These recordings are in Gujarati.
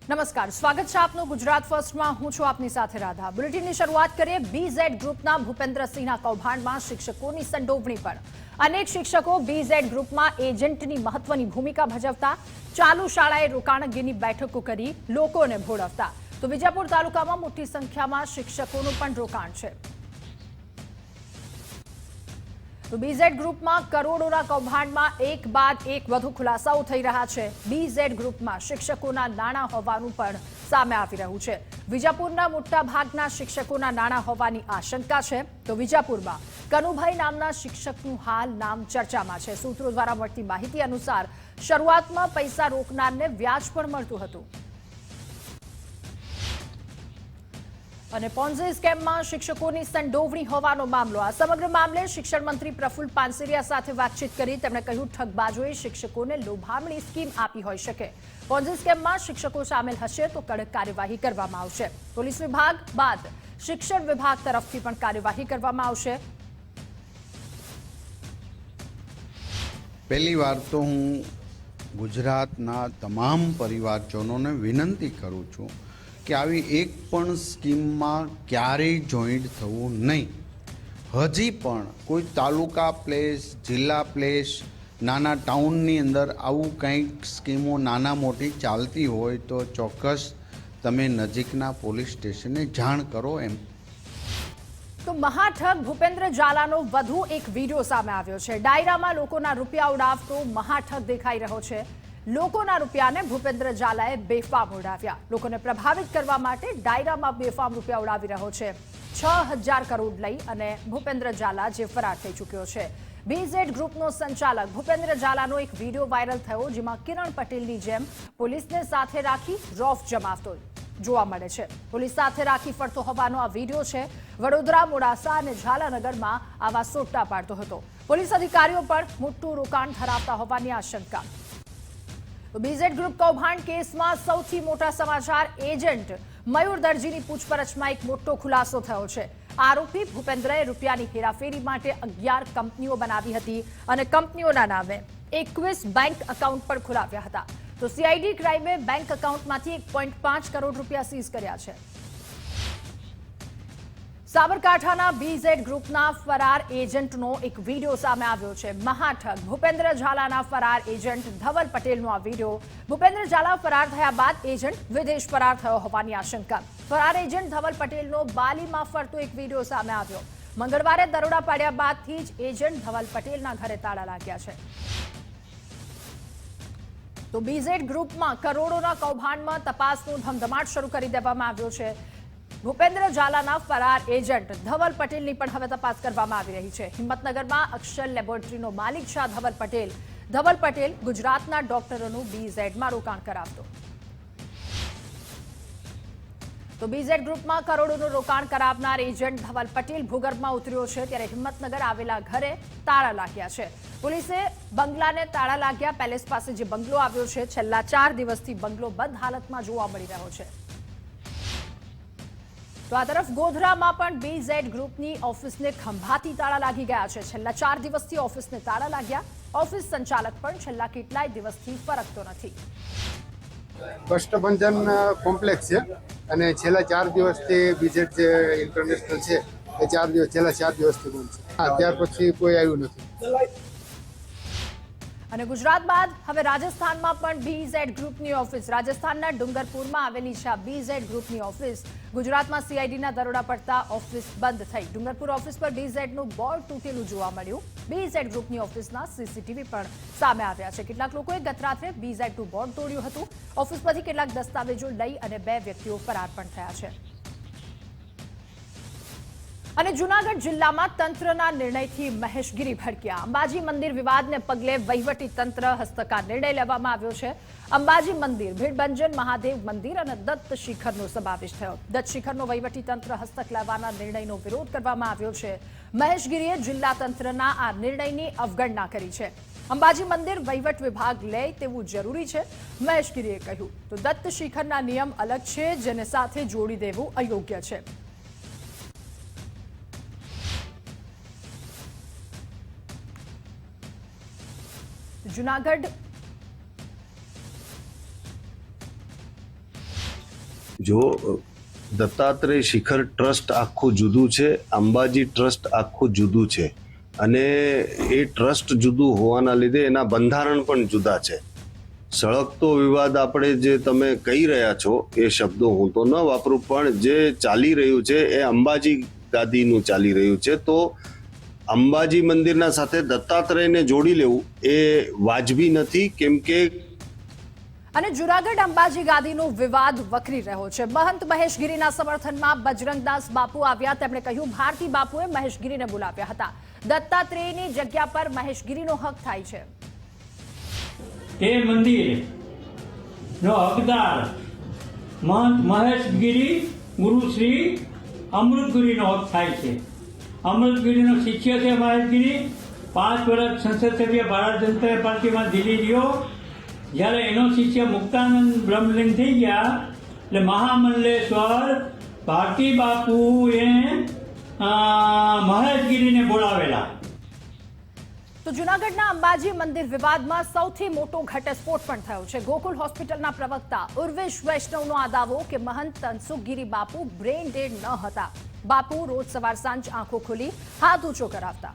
નમસ્કાર, સ્વાગત છે આપનું ગુજરાત ફર્સ્ટમાં। હું છું આપની સાથે રાધા। બુલેટિનની શરૂઆત કરીએ બીઝેડ ગ્રુપના ભૂપેન્દ્રસિંહના કૌભાંડમાં શિક્ષકોની સંડોવણી પર। અનેક શિક્ષકો બીઝેડ ગ્રુપમાં એજન્ટની મહત્વની ભૂમિકા ભજવતા, ચાલુ શાળાએ રોકાણગીની બેઠકો કરી લોકોને ભોળવતા। તો વિજાપુર તાલુકામાં મોટી સંખ્યામાં શિક્ષકોનું પણ રોકાણ છે। તો બીઝેડ ગ્રુપમાં કરોડોના કૌભાંડમાં એક બાદ એક વધુ ખુલાસાઓ થઈ રહ્યા છે। બીઝેડ ગ્રુપમાં શિક્ષકોના નાણાં હોવાનું પણ સામે આવી રહ્યું છે। વિજાપુરના મોટા ભાગના શિક્ષકોના નાણાં હોવાની આશંકા છે। તો વિજાપુરમાં કનુભાઈ નામના શિક્ષકનું હાલ નામ ચર્ચામાં છે। સૂત્રો દ્વારા મળતી માહિતી અનુસાર શરૂઆતમાં પૈસા રોકનારને વ્યાજ પણ મળતું હતું અને પોન્ઝી સ્કેમમાં શિક્ષકોની સંડોવણી હોવાનો મામલો। આ સમગ્ર મામલે શિક્ષણ મંત્રી પ્રફુલ્લ પાનસેરિયા સાથે વાતચીત કરી તેમણે કહ્યું, ઠગબાજોએ શિક્ષકોને લોભામણી સ્કીમ આપી હોઈ શકે। પોન્ઝી સ્કેમમાં શિક્ષકો સામેલ હશે તો કડક કાર્યવાહી કરવામાં આવશે। પોલીસ વિભાગ બાદ શિક્ષણ વિભાગ તરફથી પણ કાર્યવાહી કરવામાં આવશે। પહેલી વાર તો હું ગુજરાતના તમામ પરિવારજનોને વિનંતી કરું છું કે આવી એક પણ સ્કીમમાં ક્યારેય જોઈન્ટ થવું નહીં। હજી પણ કોઈ તાલુકા પ્લેસ, જિલ્લા પ્લેસ, નાના ટાઉનની અંદર આવું કંઈક સ્કીમો નાના મોટી ચાલતી હોય તો ચોક્કસ તમે નજીકના પોલીસ સ્ટેશને જાણ કરો એમ। તો મહાઠગ ભૂપેન્દ્ર ઝાલાનો વધુ એક વિડીયો સામે આવ્યો છે। ડાયરામાં લોકોના રૂપિયા ઉડાવતો મહાઠગ દેખાઈ રહ્યો છે। લોકોના રૂપિયાને ભૂપેન્દ્ર ઝાલાએ બેફામ ઉડાવ્યા। લોકોને પ્રભાવિત કરવા માટે ડાયરામાં બેફામ રૂપિયા ઉડાવી રહ્યો છે। 6000 કરોડ લઈ અને ભૂપેન્દ્ર ઝાલા જે ફરાર થઈ ચૂક્યો છે। બીઝેડ ગ્રુપનો સંચાલક ભૂપેન્દ્ર ઝાલાનો એક વિડીયો વાયરલ થયો, જેમાં કિરણ પટેલની જેમ પોલીસને સાથે રાખી રોફ જમાવતો જોવા મળે છે। પોલીસ સાથે રાખી ફરતો હોવાનો આ વિડીયો છે। વડોદરા, મોડાસા અને ઝાલાનગરમાં આવા સોટા પાડતો હતો। પોલીસ અધિકારીઓ પણ મોટું રોકાણ ધરાવતા હોવાની આશંકા। બીઝેડ ગ્રુપ કૌભાંડ કેસમાં સૌથી મોટા સમાચાર। એજન્ટ મયુર દરજીની પૂછપરછમાં એક મોટો ખુલાસો થયો છે। આરોપી ભૂપેન્દ્રએ રૂપિયાની હેરાફેરી માટે 11 કંપનીઓ બનાવી હતી અને કંપનીઓના નામે 21 બેંક એકાઉન્ટ પણ ખોલાવ્યા હતા। તો સીઆઈડી ક્રાઇમે બેંક એકાઉન્ટમાંથી 1.5 કરોડ રૂપિયા સીઝ કર્યા છે। સાબરકાંઠાના બીઝેડ ગ્રુપના ફરાર એજન્ટનો એક વિડીયો સામે આવ્યો છે। મહાઠગ ભૂપેન્દ્ર ઝાલાના ફરાર એજન્ટ ધવલ પટેલનો આ વિડીયો। ભૂપેન્દ્ર ઝાલા ફરાર થયા બાદ એજન્ટ વિદેશ ફરાર થયો હોવાની આશંકા। ફરાર એજન્ટ ધવલ પટેલનો બાલીમાં ફરતો એક વિડીયો સામે આવ્યો। મંગળવારે દરોડા પાડ્યા બાદથી જ એજન્ટ ધવલ પટેલના ઘરે તાળા લાગ્યા છે। તો બીઝેડ ગ્રુપમાં કરોડોના કૌભાંડમાં તપાસનો ધમધમાટ શરૂ કરી દેવામાં આવ્યો છે। ભૂપેન્દ્ર ઝાલાના ફરાર એજન્ટ ધવલ પટેલની પણ હવે તપાસ કરવામાં આવી રહી છે। હિંમતનગરમાં અક્ષર લેબોરેટરીનો માલિક છે ધવલ પટેલ। ધવલ પટેલ ગુજરાતના ડોક્ટરોનું બીઝેડમાં રોકાણ કરાવતો। તો બીઝેડ ગ્રુપમાં કરોડોનું રોકાણ કરાવનાર એજન્ટ ધવલ પટેલ ભૂગર્ભમાં ઉતર્યો છે, ત્યારે હિંમતનગર આવેલા ઘરે તાળા લાગ્યા છે। પોલીસે બંગલાને તાળા લાગ્યા। પેલેસ પાસે જે બંગલો આવ્યો છે, છેલ્લા 4 દિવસથી બંગલો બંધ હાલતમાં જોવા મળી રહ્યો છે। તો આ તરફ ગોધરામાં પણ બીઝેડ ગ્રુપની ઓફિસને ખંભાતી તાળા લાગી ગયા છે। છેલ્લા 4 દિવસથી ઓફિસને તાળા લાગ્યા। ઓફિસ સંચાલક પણ છેલ્લા કેટલાય દિવસથી ફરકતો નથી। કષ્ટભંજન કોમ્પ્લેક્સ છે અને છેલ્લા 4 દિવસથી બીજેડ જે ઇન્ટરનેશનલ છે એ છેલ્લા 4 દિવસથી બંધ છે। ત્યાર પછી કોઈ આવ્યું નથી। અને ગુજરાત બાદ હવે રાજસ્થાનમાં પણ બીઝેડ ગ્રુપની ઓફિસ। રાજસ્થાનના ડુંગરપુરમાં આવેલી છે આ બીઝેડ ગ્રુપની ઓફિસ। ગુજરાતમાં સીઆઈડીના દરોડા પડતા ઓફિસ બંધ થઈ। ડુંગરપુર ઓફિસ પર બીઝેડનું બોર્ડ તૂટેલું જોવા મળ્યું। બીઝેડ ગ્રુપની ઓફિસના સીસીટીવી પણ સામે આવ્યા છે। કેટલાક લોકોએ ગત રાત્રે બીઝેડનું બોર્ડ તોડ્યું હતું। ઓફિસ પરથી કેટલાક દસ્તાવેજો લઈ અને 2 વ્યક્તિઓ ફરાર પણ થયા છે। અને જૂનાગઢ જિલ્લામાં તંત્રના નિર્ણયથી મહેશગીરી ભડક્યા। અંબાજી મંદિર વિવાદને પગલે વહીવટી તંત્ર હસ્તકા નિર્ણય લેવામાં આવ્યો છે। અંબાજી મંદિર, ભીડભંજન મહાદેવ મંદિર અને દત્ત શિખરનો સમાવેશ થયો। દત્ત શિખરનો વહીવટી તંત્ર હસ્તક લેવાના નિર્ણયનો વિરોધ કરવામાં આવ્યો છે। મહેશગીરીએ જિલ્લા તંત્રના આ નિર્ણયની અવગણના કરી છે। અંબાજી મંદિર વહીવટ વિભાગ લે તેવું જરૂરી છે, મહેશગીરીએ કહ્યું। તો દત્ત શિખરના નિયમ અલગ છે, જેને સાથે જોડી દેવું અયોગ્ય છે। જૂનાગઢ જો દત્તાત્રેય શિખર ટ્રસ્ટ આખું જુદું છે, અંબાજી ટ્રસ્ટ આખું જુદું છે અને એ ટ્રસ્ટ જુદું હોવાના લીધે એના બંધારણ પણ જુદા છે. સળગતો વિવાદ આપણે જે તમે કહી રહ્યા છો એ શબ્દો હું તો ન વાપરું, પણ જે ચાલી રહ્યું છે એ અંબાજી ગાદીનું ચાલી રહ્યું છે. તો અંબાજી મંદિરના સાથે દત્તાત્રેયને જોડી લેવું એ વાજબી નથી, કેમ કે અને જુનાગઢ અંબાજી ગાદીનો વિવાદ વકરી રહ્યો છે. મહંત મહેશગીરીના સમર્થનમાં બજરંગદાસ બાપુ આવ્યા. તેમણે કહ્યું ભારતી બાપુએ મહેશગીરીને બોલાવ્યા હતા. દત્તાત્રેયની જગ્યા પર મહેશગીરીનો હક થાય છે. એ મંદિરનો હકદાર મહંત મહેશગીરી ગુરુશ્રી અમૃતગીરીનો હક થાય છે. અમૃતગીરીનો શિષ્ય છે મહેશગીરી. 5 વર્ષ સંસદ સભ્ય ભારત જનતા પાર્ટીમાં દિલ્હી રહ્યો. જ્યારે એનો શિષ્ય મુક્તાનંદ બ્રહ્મલીન થઈ ગયા એટલે મહામંડલેશ્વર ભારતી બાપુએ મહેશગીરીને બોલાવેલા. તો જૂનાગઢના અંબાજી મંદિર વિવાદમાં સૌથી મોટો ઘટસ્ફોટ પણ થયો છે. ગોકુલ હોસ્પિટલના પ્રવક્તા ઉર્વેશ વૈષ્ણવનો આ દાવો કે મહંત તનસુખગીરી બાપુ બ્રેઇન ડેડ ન હતા. બાપુ રોજ સવાર સાંજ આંખો ખોલી હાથ ઊંચો કરાવતા.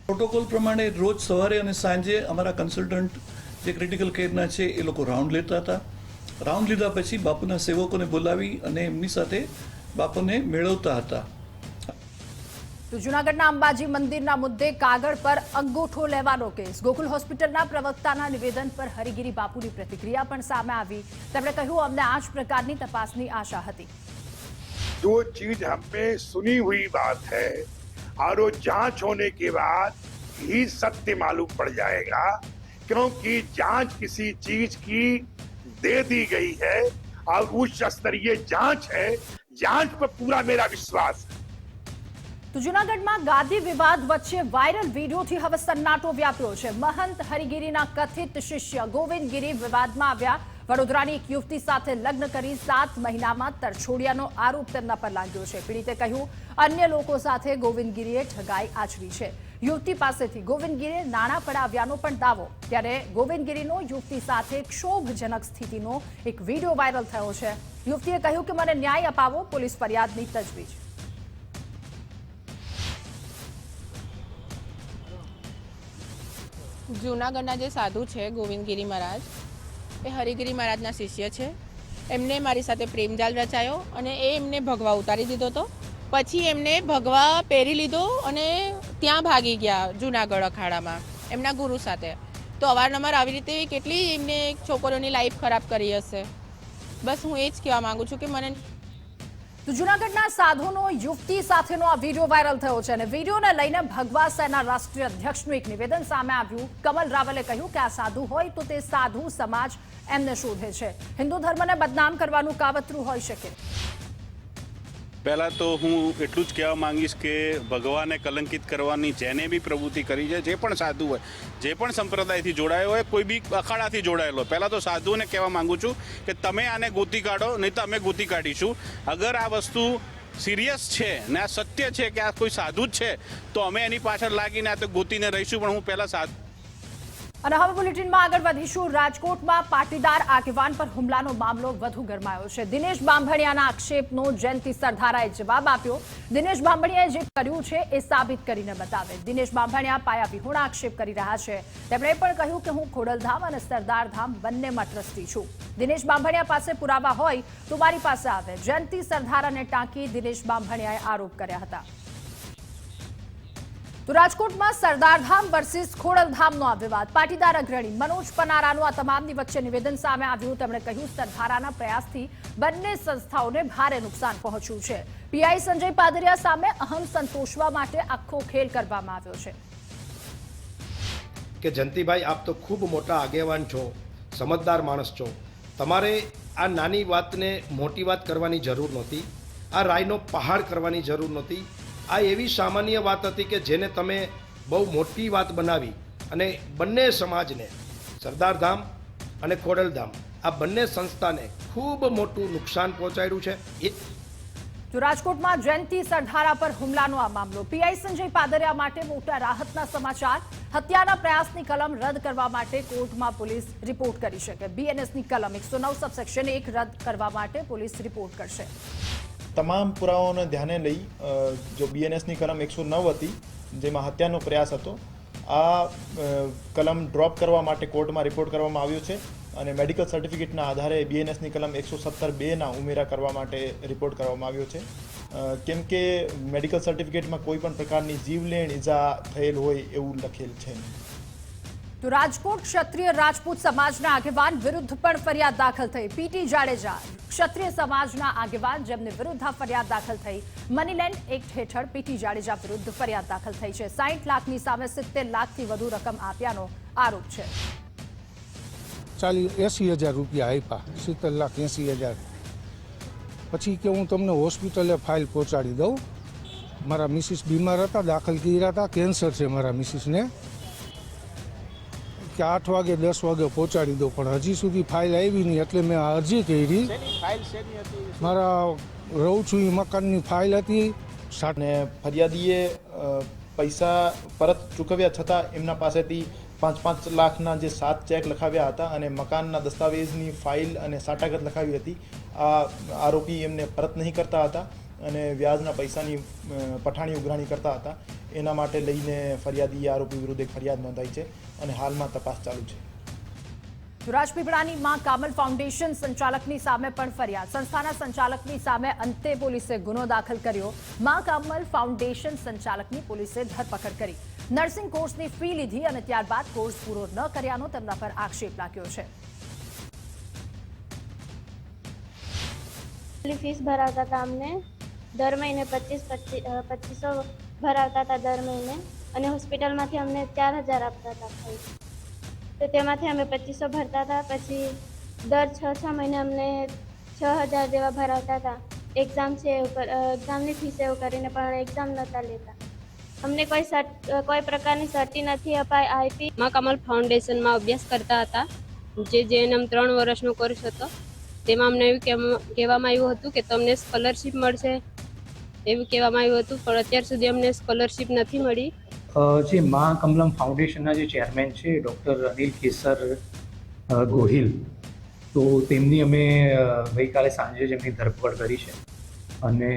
પ્રોટોકોલ પ્રમાણે રોજ સવારે અને સાંજે અમારા કન્સલ્ટન્ટ જે ક્રિટિકલ કેરના છે એ લોકો રાઉન્ડ લેતા હતા. રાઉન્ડ લીધા પછી બાપુના સેવકોને બોલાવી અને એમની સાથે બાપુને મેળવતા હતા. તો જૂનાગઢના અંબાજી મંદિરના મુદ્દે કાગળ પર અંગૂઠો લેવાનો કેસ. ગોકુલ હોસ્પિટલના પ્રવક્તાના નિવેદન પર હરિગીરી બાપુની પ્રતિક્રિયા પણ સામે આવી. તેમણે કહ્યું અમને આ જ પ્રકારની તપાસની આશા હતી. जो चीज हमने सुनी हुई बात है और वो जांच होने के बाद ही सत्य मालूम पड़ जाएगा, क्योंकि जांच किसी चीज की दे दी गई है और उच्च स्तरीय जांच है. जांच पर पूरा मेरा विश्वास है. તો જૂનાગઢમાં ગાદી વિવાદ વચ્ચે વાયરલ વિડીયોથી હવે સન્નાટો વ્યાપ્યો છે. મહંત હરિગીરીના કથિત શિષ્ય ગોવિંદગીરી વિવાદમાં આવ્યા. વડોદરાની એક યુવતી સાથે લગ્ન કરી 7 મહિનામાં તરછોડ્યાનો આરોપ તેમના પર લાગ્યો છે. પીડિતે કહ્યું અન્ય લોકો સાથે ગોવિંદગીરીએ ઠગાઈ આચરી છે. યુવતી પાસેથી ગોવિંદગીરીએ નાણાં પડાવ્યાનો પણ દાવો. ત્યારે ગોવિંદગીરીનો યુવતી સાથે ક્ષોભજનક સ્થિતિનો એક વિડીયો વાયરલ થયો છે. યુવતીએ કહ્યું કે મને ન્યાય અપાવો, પોલીસ ફરિયાદની તજવીજ. જૂનાગઢના જે સાધુ છે ગોવિંદગીરી મહારાજ, એ હરિગીરી મહારાજના શિષ્ય છે. એમને મારી સાથે પ્રેમજાલ રચાયો અને એ એમને ભગવા ઉતારી દીધો હતો. પછી એમને ભગવા પહેરી લીધો અને ત્યાં ભાગી ગયા જૂનાગઢ અખાડામાં એમના ગુરુ સાથે. તો અવારનવાર આવી રીતે કેટલી એમને છોકરીઓની લાઈફ ખરાબ કરી હશે. બસ હું એ જ કહેવા માંગુ છું કે મને તો જૂનાગઢના સાધુનો યુવતી સાથેનો આ વિડીયો વાયરલ થયો છે અને વિડીયોને લઈને ભગવા સેના રાષ્ટ્રીય અધ્યક્ષનું એક નિવેદન સામે આવ્યું. કમલ રાવલે કહ્યું કે આ સાધુ હોય તો તે સાધુ સમાજ એમને શોધે છે. હિન્દુ ધર્મને બદનામ કરવાનું કાવતરું હોઈ શકે. પહેલાં તો હું એટલું જ કહેવા માંગીશ કે ભગવાને કલંકિત કરવાની જેને બી પ્રવૃત્તિ કરી છે, જે પણ સાધુ હોય, જે પણ સંપ્રદાયથી જોડાયો હોય, કોઈ બી અખાડાથી જોડાયેલો હોય, પહેલાં તો સાધુઓને કહેવા માંગુ છું કે તમે આને ગોતી કાઢો, નહીં તો અમે ગોતી કાઢીશું. અગર આ વસ્તુ સિરિયસ છે ને આ સત્ય છે કે આ કોઈ સાધુ જ છે તો અમે એની પાછળ લાગીને આ તો ગોતીને રહીશું. પણ હું પહેલાં સાધુ. અને હવે બુલેટિનમાં આગળ વધીશું. રાજકોટમાં પાટીદાર આગેવાન પર હુમલાનો મામલો વધુ ગરમાયો છે. દિનેશ બાંભણિયાના આક્ષેપનો જયંતિ સરધારાએ જવાબ આપ્યો. દિનેશ બાંભણિયાએ જે કર્યું છે એ સાબિત કરીને બતાવે. દિનેશ બાંભણિયા પાયાવિહોણા આક્ષેપ કરી રહ્યા છે. તેમણે પણ કહ્યું કે હું ખોડલધામ અને સરદારધામ બંનેમાં ટ્રસ્ટી છું. દિનેશ બાંભણિયા પાસે પુરાવા હોય તો મારી પાસે આવે. જયંતિ સરધારાને ટાંકી દિનેશ બાંભણિયાએ આરોપ કર્યા હતા. તો રાજકોટમાં સરદારધામ વર્સિસ ખોડલધામનો આ વિવાદ. પાટીદાર અગ્રણી મનોજ પનારાનું આ તમામની વચ્ચે નિવેદન સામે આવ્યું. તેમણે કહ્યું સરધારાના પ્રયાસથી બંને સંસ્થાઓને ભારે નુકસાન પહોંચ્યું છે. પીઆઈ સંજય પાદરિયા સામે અહમ સંતોષવા માટે આખો ખેલ કરવામાં આવ્યો છે. કે જયંતિભાઈ, આપ તો ખૂબ મોટા આગેવાન છો, સમજદાર માણસ છો. તમારે આ નાની વાતને મોટી વાત કરવાની જરૂર નહોતી. આ રાયનો પહાડ કરવાની જરૂર નહોતી. આ એવી સામાન્ય વાત હતી કે જેને તમે બહુ મોટી વાત બનાવી અને બંને સમાજને, સરદારધામ અને ખોડલધામ, આ બંને સંસ્થાને ખૂબ મોટું નુકસાન પહોંચાડ્યું છે. તો રાજકોટમાં જયંતિ સરધારા પર હુમલાનો આ મામલો. પીઆઈ સંજય પાદરિયા માટે મોટા રાહતના સમાચાર. હત્યાના પ્રયાસની કલમ રદ કરવા માટે કોર્ટમાં પોલીસ રિપોર્ટ કરી શકે. બીએનએસની કલમ 109 સબસેક્શન 1 રદ કરવા માટે પોલીસ રિપોર્ટ કરશે. તમામ પુરાવાઓને ધ્યાને લઈ જો બીએનએસની કલમ 109 હતી જેમાં હત્યાનો પ્રયાસ હતો, આ કલમ ડ્રોપ કરવા માટે કોર્ટમાં રિપોર્ટ કરવામાં આવ્યો છે અને મેડિકલ સર્ટિફિકેટના આધારે બીએનએસની કલમ 117(2)ના ઉમેરા કરવા માટે રિપોર્ટ કરવામાં આવ્યો છે. કેમ કે મેડિકલ સર્ટિફિકેટમાં કોઈ પણ પ્રકારની જીવલેણ ઈજા થયેલ હોય એવું લખેલ છે. તો રાજકોટ ક્ષત્રિય રાજપૂત સમાજના આગેવાન વિરુદ્ધ પણ ફરિયાદ દાખલ થઈ. પીટી જાડેજા ક્ષત્રિય સમાજના આગેવાન જેમને વિરુદ્ધ ફરિયાદ દાખલ થઈ. મનીલેન્ડ એક્ટ હેઠળ પીટી જાડેજા વિરુદ્ધ ફરિયાદ દાખલ થઈ છે. 60 લાખની સામે 70 લાખથી વધુ રકમ આપ્યાનો આરોપ છે. 80,000 રૂપિયા આપ્યા, 70,80,000. પછી કે હું તમને હોસ્પિટલે ફાઇલ પહોંચાડી દઉં. મારા મિસિસ બીમાર હતા, દાખલ કર્યા હતા, કેન્સર છે મારા મિસિસને, કે 8 વાગે 10 વાગે પહોંચાડી દો, પણ હજી સુધી ફાઇલ આવી નહીં. એટલે મેં અરજી કરી. મારા રહું છું એ મકાનની ફાઇલ હતી. અને ફરિયાદીએ પૈસા પરત ચૂકવ્યા છતાં એમના પાસેથી 5 લાખના જે 7 ચેક લખાવ્યા હતા અને મકાનના દસ્તાવેજની ફાઇલ અને સાટાગત લખાવી હતી. આ આરોપી એમને પરત નહીં કરતા હતા અને વ્યાજના પૈસાની પઠાણી ઉઘરાણી કરતા હતા. એના માટે લઈને ફરિયાદી આરોપી વિરુદ્ધ એક ફરિયાદ નોંધાઈ છે અને હાલમાં તપાસ ચાલુ છે. રાજપીપળાની માં કામલ ફાઉન્ડેશન સંચાલકની સામે પણ ફરિયાદ. સંસ્થાના સંચાલકની સામે અંતે પોલીસે ગુનો દાખલ કર્યો. માં કામલ ફાઉન્ડેશન સંચાલકની પોલીસે ધરપકડ કરી. નર્સિંગ કોર્સની ફી લીધી અને ત્યારબાદ કોર્સ પૂરો ન કર્યાનો તેમના પર આક્ષેપ લાગ્યો છે. ફીસ ભરાવતા હતા અમને દર મહિને 2500 ભરાવતા હતા દર મહિને, અને હોસ્પિટલમાંથી અમને 4,000 આપતા હતા. તો તેમાંથી અમે 2500 ભરતા હતા. પછી દર 6 મહિને અમને 6,000 જેવા ભરાવતા હતા. એક્ઝામ છે એક્ઝામની ફીસ એવું કરીને, પણ એક્ઝામ નહોતા લેતા. અમને કોઈ પ્રકારની સર્ટી નથી આપી. માં કમલ ફાઉન્ડેશનમાં અભ્યાસ કરતા હતા, જે જેએનએમ 3 વર્ષનો કોર્સ હતો. તેમાં અમને એવું કહેવામાં આવ્યું હતું કે તમને સ્કોલરશીપ મળશે, એવું કહેવામાં આવ્યું હતું, પણ અત્યાર સુધી અમને સ્કોલરશીપ નથી મળી. જે માં કમલમ ફાઉન્ડેશનના જે ચેરમેન છે ડૉક્ટર અનિલ કેસર ગોહિલ, તો તેમની અમે ગઈકાલે સાંજે જ એમની ધરપકડ કરી છે અને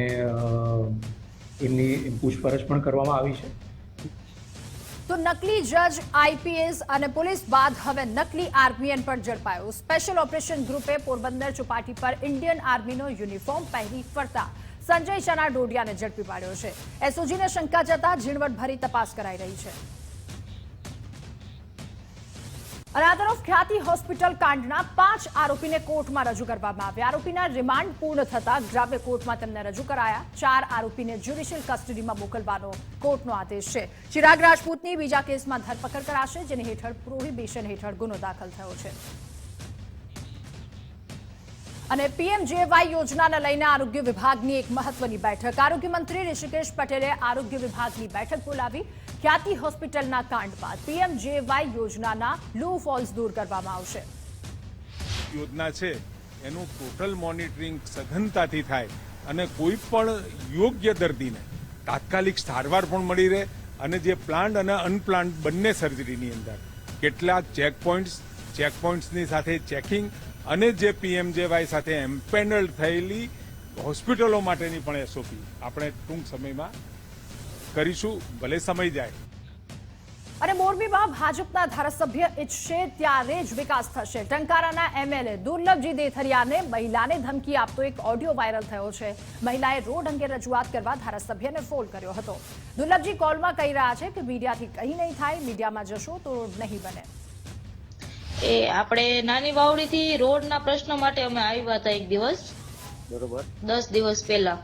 એમની પૂછપરછ પણ કરવામાં આવી છે. તો નકલી જજ, આઈપીએસ અને પોલીસ બાદ હવે નકલી આર્મીયન પણ ઝડપાયો. સ્પેશિયલ ઓપરેશન ગ્રુપે પોરબંદર ચોપાટી પર ઇન્ડિયન આર્મીનો યુનિફોર્મ પહેરી ફરતા સંજય ચના ડોડિયાને ઝડપી પાડ્યો છે. એસઓજીને શંકા જતા ઝીણવટભરી તપાસ કરાઈ રહી છે. અને આ તરફ ખ્યાતિ હોસ્પિટલ કાંડના 5 આરોપીને કોર્ટમાં રજૂ કરવામાં આવ્યા. આરોપીના રિમાન્ડ પૂર્ણ થતા ગ્રામ્ય કોર્ટમાં તેમને રજૂ કરાયા. 4 આરોપીને જ્યુડિશિયલ કસ્ટડીમાં મોકલવાનો કોર્ટનો આદેશ છે. ચિરાગ રાજપૂતની બીજા કેસમાં ધરપકડ કરાશે, જેની હેઠળ પ્રોહિબિશન હેઠળ ગુનો દાખલ થયો છે. અને પીએમજેવાય યોજનાને લઈને આરોગ્ય વિભાગની એક મહત્વની બેઠક. આરોગ્ય મંત્રી ઋષિકેશ પટેલે આરોગ્ય વિભાગની બેઠક બોલાવી. ખ્યાતિ હોસ્પિટલના કાંડ બાદ પીએમજેવાય યોજનાના લૂપહોલ્સ દૂર કરવામાં આવશે. યોજના છે એનું ટોટલ મોનિટરિંગ સઘનતાથી થાય અને કોઈ પણ યોગ્ય દર્દીને તાત્કાલિક સારવાર પણ મળી રહે, અને જે પ્લાન્ડ અને અનપ્લાન્ડ બંને સર્જરીની અંદર કેટલાક ચેકપોઇન્ટ્સની સાથે ચેકિંગ અને જે પીએમજેવાય સાથે એમ્પેનલ થયેલી હોસ્પિટલો માટેની પણ એસઓપી આપણે ટૂંક સમયમાં કરીશું, ભલે સમય જાય. અને મોરબીમાં ભાજપના ધારાસભ્ય ઈચ્છે ત્યારે જ વિકાસ થશે. ટંકારાના એમએલએ દુર્લભજી દેથરિયાને મહિલાને ધમકી આપતો એક ઓડિયો વાયરલ થયો છે. મહિલાએ રોડ અંગે રજૂઆત કરવા ધારાસભ્યને ફોન કર્યો હતો. દુર્લભજી કોલમાં કહી રહ્યા છે કે મીડિયાથી કંઈ નહીં થાય, મીડિયામાં જશો તો રોડ નહીં બને. એ આપણે નાની વાવડીથી રોડના પ્રશ્નો માટે અમે આવ્યા હતા એક દિવસ, બરોબર, 10 દિવસ પહેલા,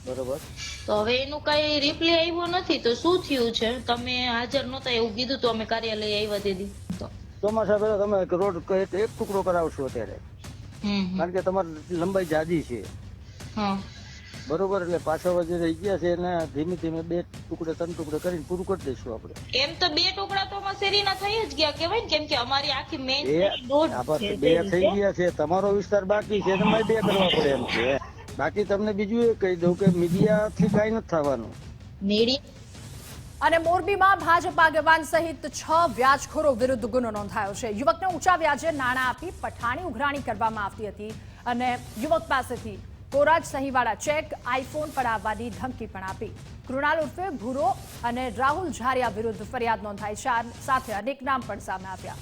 બરોબર. તો હવે એનું કઈ રિપ્લાય આવ્યો નથી. તો શું થયું છે? તમે હાજર નહોતા એવું કીધું તો અમે કાર્યાલય આવ્યા દીધી. તો ચોમાસા પહેલા તમે રોડ એક ટુકડો કરાવશો અત્યારે, કારણ કે તમારી લંબાઈ જાજી છે, બરોબર. એટલે પાછળ જે રહી ગયા છે એને ધીમે ધીમે 2 ટુકડે 3 ટુકડે કરીને પૂરું કરી દઈશું આપણે. એમ તો 2 ટુકડા તો શેરીના થઈ જ ગયા કહેવાય ને, કેમ કે અમારી આખી મેઇન રોડ 2 થઈ ગયા છે. તમારો વિસ્તાર બાકી છે, તમારે 2 કરવા પડે એમ છે. બાકી તમને બીજું એ કહી દઉં કે મીડિયાથી કાંઈ નથી થવાનું. અને મોરબીમાં ભાજપ આગેવાન સહિત 6 વ્યાજખોરો વિરુદ્ધ ગુનો નોંધાયો છે. યુવકને ઊંચા વ્યાજે નાણાં આપી પઠાણી ઉઘરાણી કરવામાં આવતી હતી અને યુવક પાસેથી કોરાજ સહીવાળા ચેક, આઈફોન પડાવવાની ધમકી પણ આપી. કૃણાલ ઉર્ફે ભૂરો અને રાહુલ ઝારિયા વિરુદ્ધ ફરિયાદ નોંધાઈ છે. સાથે અનેક નામ પણ સામે આવ્યા.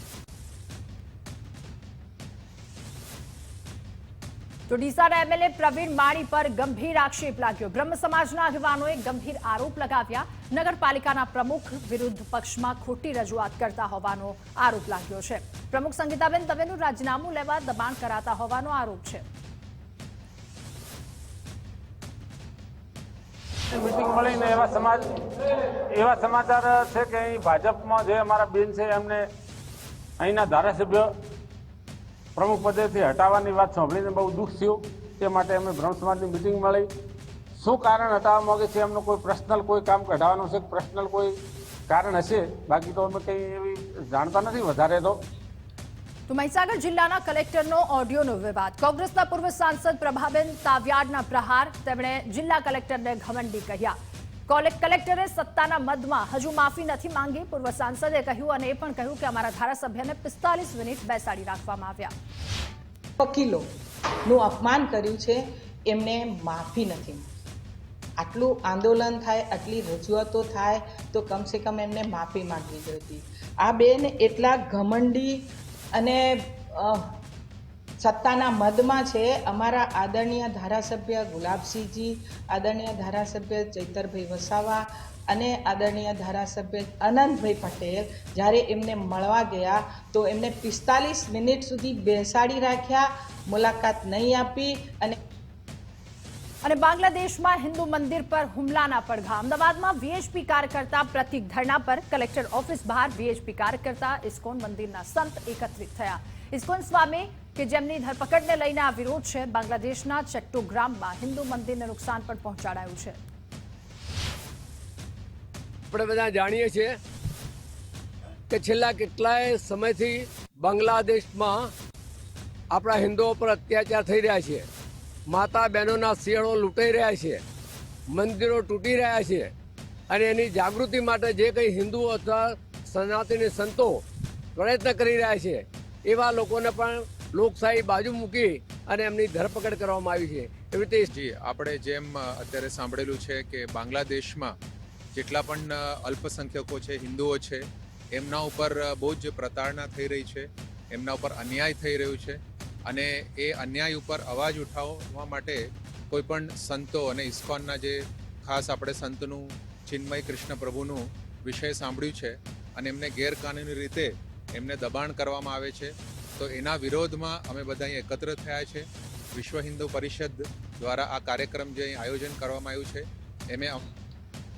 તો ડીસાના એમએલએ પ્રવીણ માળી પર ગંભીર આક્ષેપ લાગ્યો. બ્રહ્મ સમાજના આગેવાનોએ ગંભીર આરોપ લગાવ્યા. નગરપાલિકાના પ્રમુખ વિરુદ્ધ પક્ષમાં ખોટી રજૂઆત કરતા હોવાનો આરોપ લાગ્યો છે. પ્રમુખ સંગીતાબેન દવેનું રાજીનામું લેવા દબાણ કરાતા હોવાનો આરોપ છે. મીટિંગ મળીને એવા સમાચાર છે કે અહીં ભાજપમાં જે અમારા બેન છે એમને અહીંના ધારાસભ્ય પ્રમુખ પદેથી હટાવવાની વાત સાંભળીને બહુ દુઃખ થયું. તે માટે અમે બ્રહ્મ સમાજની મિટિંગ મળી. શું કારણ હટાવવા માંગે છે, એમનું કોઈ પર્સનલ કોઈ કામ કઢાવવાનું છે, પર્સનલ કોઈ કારણ હશે, બાકી તો અમે કંઈ એવી જાણતા નથી વધારે. તો મહીસાગર જિલ્લાના કલેક્ટરનો ઓડિયોનો વિવાદ. કોંગ્રેસના પૂર્વ સાંસદ પ્રભાબેન તાવિયાડના પ્રહાર. તેમણે જિલ્લા કલેક્ટરને ઘમંડી કહ્યા. કલેક્ટરે સત્તાના મદમાં હજુ માફી નથી માંગી. પૂર્વ સાંસદે કહ્યું અને એ પણ કહ્યું કે અમારા ધારાસભ્યને 45 મિનિટ બેસાડી રાખવામાં આવ્યા. વકીલોનું અપમાન કર્યું છે, એમને માફી નથી. આટલું આંદોલન થાય, આટલી રજૂઆતો થાય તો કમસે કમ એમને માફી માંગવી જોઈતી. આ બેન એટલા ઘમંડી અને સત્તાના મદમાં છે. અમારા આદરણીય ધારાસભ્ય ગુલાબસિંહજી, આદરણીય ધારાસભ્ય ચૈતરભાઈ વસાવા અને આદરણીય ધારાસભ્ય અનંતભાઈ પટેલ જ્યારે એમને મળવા ગયા તો એમને 45 મિનિટ સુધી બેસાડી રાખ્યા, મુલાકાત નહીં આપી. અને બાંગ્લાદેશમાં હિન્દુ મંદિર પર હુમલાના પડઘા. અમદાવાદમાં વીએચપી કાર્યકર્તા પ્રતિક ધરણા પર. કલેક્ટર ઓફિસ બહાર વીએચપી કાર્યકર્તા ઇસ્કોન મંદિરના સંત એકત્રિત થયા. ઇસ્કોન સ્વામી કે જેમની ધરપકડને લઈને આ વિરોધ છે. બાંગ્લાદેશના ચટ્ટોગ્રામમાં હિન્દુ મંદિરને નુકસાન પણ પહોંચાડાયું છે. આપણે બધા જાણીએ છીએ કે છેલ્લા કેટલાય સમયથી બાંગ્લાદેશમાં આપણા હિન્દુઓ પર અત્યાચાર થઈ રહ્યા છે. માતા બહેનોના શિયાળો લૂંટાઈ રહ્યા છે, મંદિરો તૂટી રહ્યા છે અને એની જાગૃતિ માટે જે કંઈ હિન્દુઓ અથવા સનાતની સંતો પ્રયત્ન કરી રહ્યા છે એવા લોકોને પણ લોકશાહી બાજુ મૂકી અને એમની ધરપકડ કરવામાં આવી છે. એવી રીતે આપણે જેમ અત્યારે સાંભળેલું છે કે બાંગ્લાદેશમાં જેટલા પણ અલ્પસંખ્યકો છે, હિન્દુઓ છે, એમના ઉપર બહુ જ પ્રતાડના થઈ રહી છે, એમના ઉપર અન્યાય થઈ રહ્યું છે અને એ અન્યાય ઉપર અવાજ ઉઠાવવા માટે કોઈ પણ સંતો અને ઇસ્કોનના જે ખાસ આપણે સંતનું ચિન્મય કૃષ્ણ પ્રભુનું વિષય સાંભળ્યું છે અને એમને ગેરકાનૂની રીતે એમને દબાણ કરવામાં આવે છે, તો એના વિરોધમાં અમે બધા અહીં એકત્ર થયા છે. વિશ્વ હિન્દુ પરિષદ દ્વારા આ કાર્યક્રમ જે આયોજન કરવામાં આવ્યું છે એમે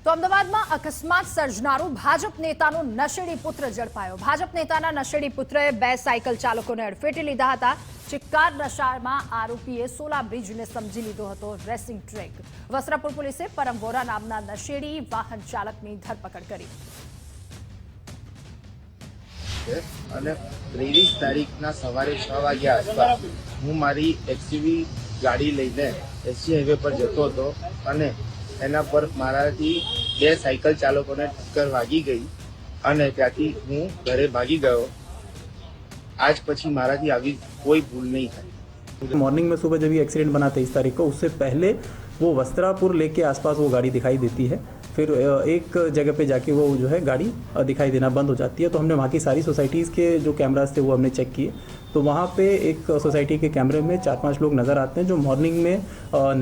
તો અમદાવાદમાં અકસ્માત સર્જનારો ભાજપ નેતાનો નશેડી પુત્ર ઝડપાયો. ભાજપ નેતાના નશેડી પુત્રએ 2 સાયકલ ચાલકોને અડફેટે લીધા હતા. ચિક્કાર નશામાં આરોપીએ સોલા બ્રિજને સમજી લીધો હતો રેસિંગ ટ્રેક. વસ્ત્રાપુર પોલીસે પરમ વોરા નામના નશેડી વાહન ચાલકની ધરપકડ કરી. અને 23 તારીખના સવારે 6 વાગ્યા આસપાસ હું મારી એક્સયુવી ગાડી લઈને એસજી હાઈવે પર જતો હતો અને એના પર મારાથી 2 સાયકલ ચાલકોને ટક્કર વાગી ગઈ અને ત્યાંથી હું ઘરે ભાગી ગયો. आज પછી મારાથી આવી कोई भूल नहीं है. मॉर्निंग में सुबह जब ये एक्सीडेंट बना 23 तारीख को, उससे पहले वो वस्त्रापुर लेक के आसपास वो गाड़ी दिखाई देती है. फिर एक जगह पे जाके वो जो है गाड़ी दिखाई देना बंद हो जाती है. तो हमने वहाँ की सारी सोसाइटीज़ के जो कैमराज थे वो हमने चेक किए. तो वहाँ पे एक सोसाइटी के कैमरे में 4-5 लोग नज़र आते हैं जो मॉर्निंग में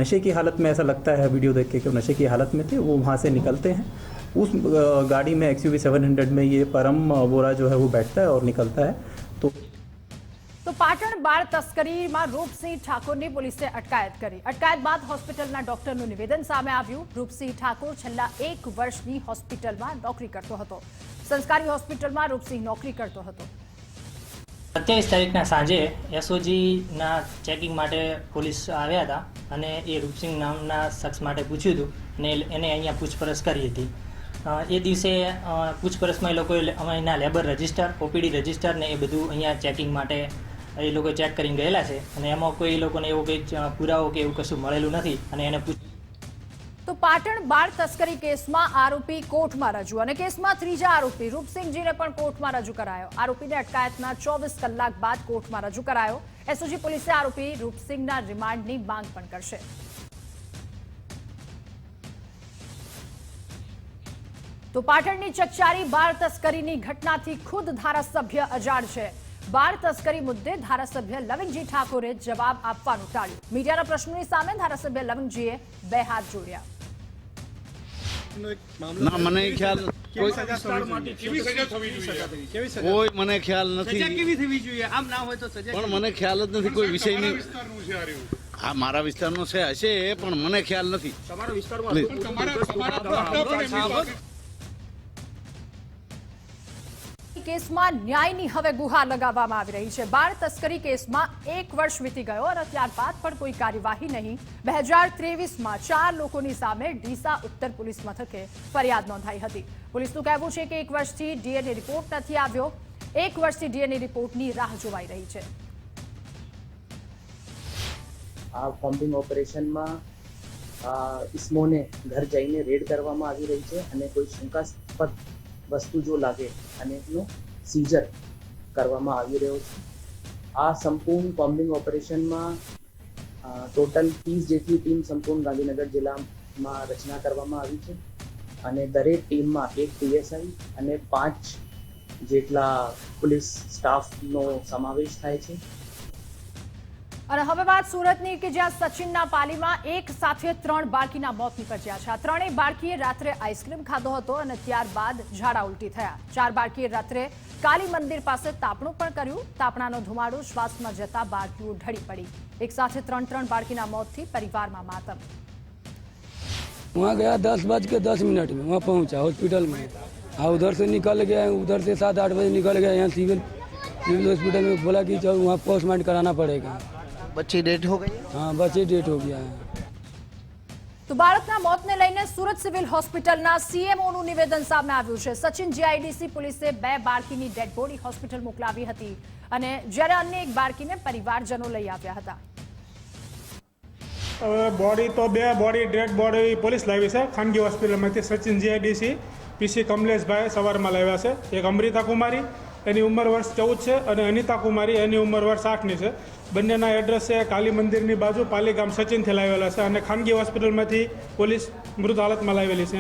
नशे की हालत में, ऐसा लगता है वीडियो देख के कि नशे की हालत में थे. वो वहाँ से निकलते हैं. उस गाड़ी में XUV 700 में ये परम वोरा जो है वो बैठता है और निकलता है. તો પાટણ બાળ તસ્કરીમાં રૂપસિંહ ઠાકોરની પોલીસે અટકાયત કરી. અટકાયત બાદ હોસ્પિટલના ડોક્ટરનું નિવેદન સામે આવ્યું. રૂપસિંહ ઠાકોર છેલ્લા 1 વર્ષની હોસ્પિટલમાં નોકરી કરતો હતો. સંસ્કારી હોસ્પિટલમાં રૂપસિંહ નોકરી કરતો હતો. 27 તારીખના સાંજે એસઓજીના ચેકિંગ માટે પોલીસ આવ્યા હતા અને એ રૂપસિંહ નામના શખ્સ માટે પૂછ્યું હતું અને એને અહીંયા પૂછપરછ કરી હતી. એ દિવસે પૂછપરછમાં એ લોકોએ અહીંના લેબર રજિસ્ટર, ઓપીડી રજિસ્ટર ને એ બધું અહીંયા ચેકિંગ માટે એ લોકો ચેક કરીને ગયેલા છે અને એમાં કોઈ એ લોકોને એવો કંઈ પુરાવો કે એવું કશું મળેલું નથી અને એને તો પાટણ બાળ તસ્કરી કેસમાં આરોપી કોર્ટમાં રજૂ અને કેસમાં ત્રીજા આરોપી રૂપસિંહજીને પણ કોર્ટમાં રજૂ કરાયો. આરોપીને અટકાયતના 24 કલાક બાદ કોર્ટમાં રજૂ કરાયો. એસઓજી પોલીસે આરોપી રૂપસિંહના રિમાન્ડની માંગ પણ કરશે. તો પાટણની ચકચારી બાળ તસ્કરીની ઘટનાથી ખુદ ધારાસભ્ય અજાણ છે. બાળ તસ્કરી મુદ્દે ધારાસભ્ય લવિંગજી ઠાકોરે જવાબ આપવાનું ટાળ્યું. મીડિયાના પ્રશ્નોની સામે ધારાસભ્ય લવિંગજીએ બે હાથ જોડ્યા. ના, મને ખ્યાલ કોઈ મને ખ્યાલ નથી, પણ મને ખ્યાલ જ નથી કોઈ વિષયની. હા, મારા વિસ્તારનો છે હશે, પણ મને ખ્યાલ નથી. કેસમાં ન્યાયની હવે ગુહાર લગાવવામાં આવી રહી છે. બાળ તસ્કરી કેસમાં 1 વર્ષ વીતી ગયો અને ત્યારબાદ પણ કોઈ કાર્યવાહી નહીં. 2023માં 4 લોકોની સામે ડીસા ઉત્તર પોલીસ મથકે ફરિયાદ નોંધાઈ હતી. પોલીસનું કહેવું છે કે 1 વર્ષથી ડીએનએ રિપોર્ટ નથી આવ્યો. 1 વર્ષથી ડીએનએ રિપોર્ટની રાહ જોવાઈ રહી છે. આ કોમ્બિંગ ઓપરેશનમાં ઇસમોને ઘર જઈને રેડ કરવામાં આવી રહી છે અને કોઈ શંકાસ્પદ વસ્તુ જો લાગે અને એનું સીઝર કરવામાં આવી રહ્યો છે. આ સંપૂર્ણ કોમ્બિંગ ઓપરેશનમાં ટોટલ 30 જેટલી ટીમ સંપૂર્ણ ગાંધીનગર જિલ્લામાં રચના કરવામાં આવી છે અને દરેક ટીમમાં 1 પીએસઆઈ અને 5 જેટલા પોલીસ સ્ટાફનો સમાવેશ થાય છે. અને હવે વાત સુરતની કે જ્યાં સચિનના પાલીમાં એક સાથે 3 બાળકીના મોત નીપજ્યા છે. આ ત્રણેય બાળકીએ રાત્રે આઈસ્ક્રીમ ખાધો હતો અને ત્યારબાદ ઝાડા ઉલટી થયા. 4 બાળકીએ રાત્રે કાલી મંદિર પાસે તાપણું પણ કર્યું. તાપણાનો ધુમાડો શ્વાસમાં જતા બાળકીઓ ઢળી પડી. એક સાથે 3 બાળકીના મોતથી પરિવારમાં માતમ. वहाँ गया 10:10 में वहाँ पहुँचा हॉस्पिटल में. उधर से निकल गया, उधर से 7-8 बजे निकल गया यहाँ सिविल हॉस्पिटल में. बोला कि चलो वहाँ पोस्टमार्टम कराना पड़ेगा. बच्ची डेथ हो गई. हाँ, बच्ची डेथ हो गया है. તો બાળકના મોતને લઈને સુરત સિવિલ હોસ્પિટલના સીએમઓનું નિવેદન સામે આવ્યું છે. સચિન જીઆઈડીસી પોલીસે 2 બાળકીની ડેડ બોડી હોસ્પિટલ મોકલાવી હતી અને જ્યારે અન્ય એક બાળકીને પરિવારજનો લઈ આવ્યા હતા. બોડી તો 2 બોડી ડેડ બોડી પોલીસ લાવી છે ખાનગી હોસ્પિટલમાંથી. સચિન જીઆઈડીસી પીસી કમલેશભાઈ સવારમાં લાવ્યા છે. એક અમૃતા કુમારી, એની ઉંમર વર્ષ 14 છે અને અનિતા કુમારી, એની ઉંમર વર્ષ 8ની છે. બંનેના એડ્રેસ છે કાલી મંદિરની બાજુ પાલી ગામ સચિનથી લાવેલા છે અને ખાનગી હોસ્પિટલમાંથી પોલીસ મૃત હાલતમાં લાવેલી છે.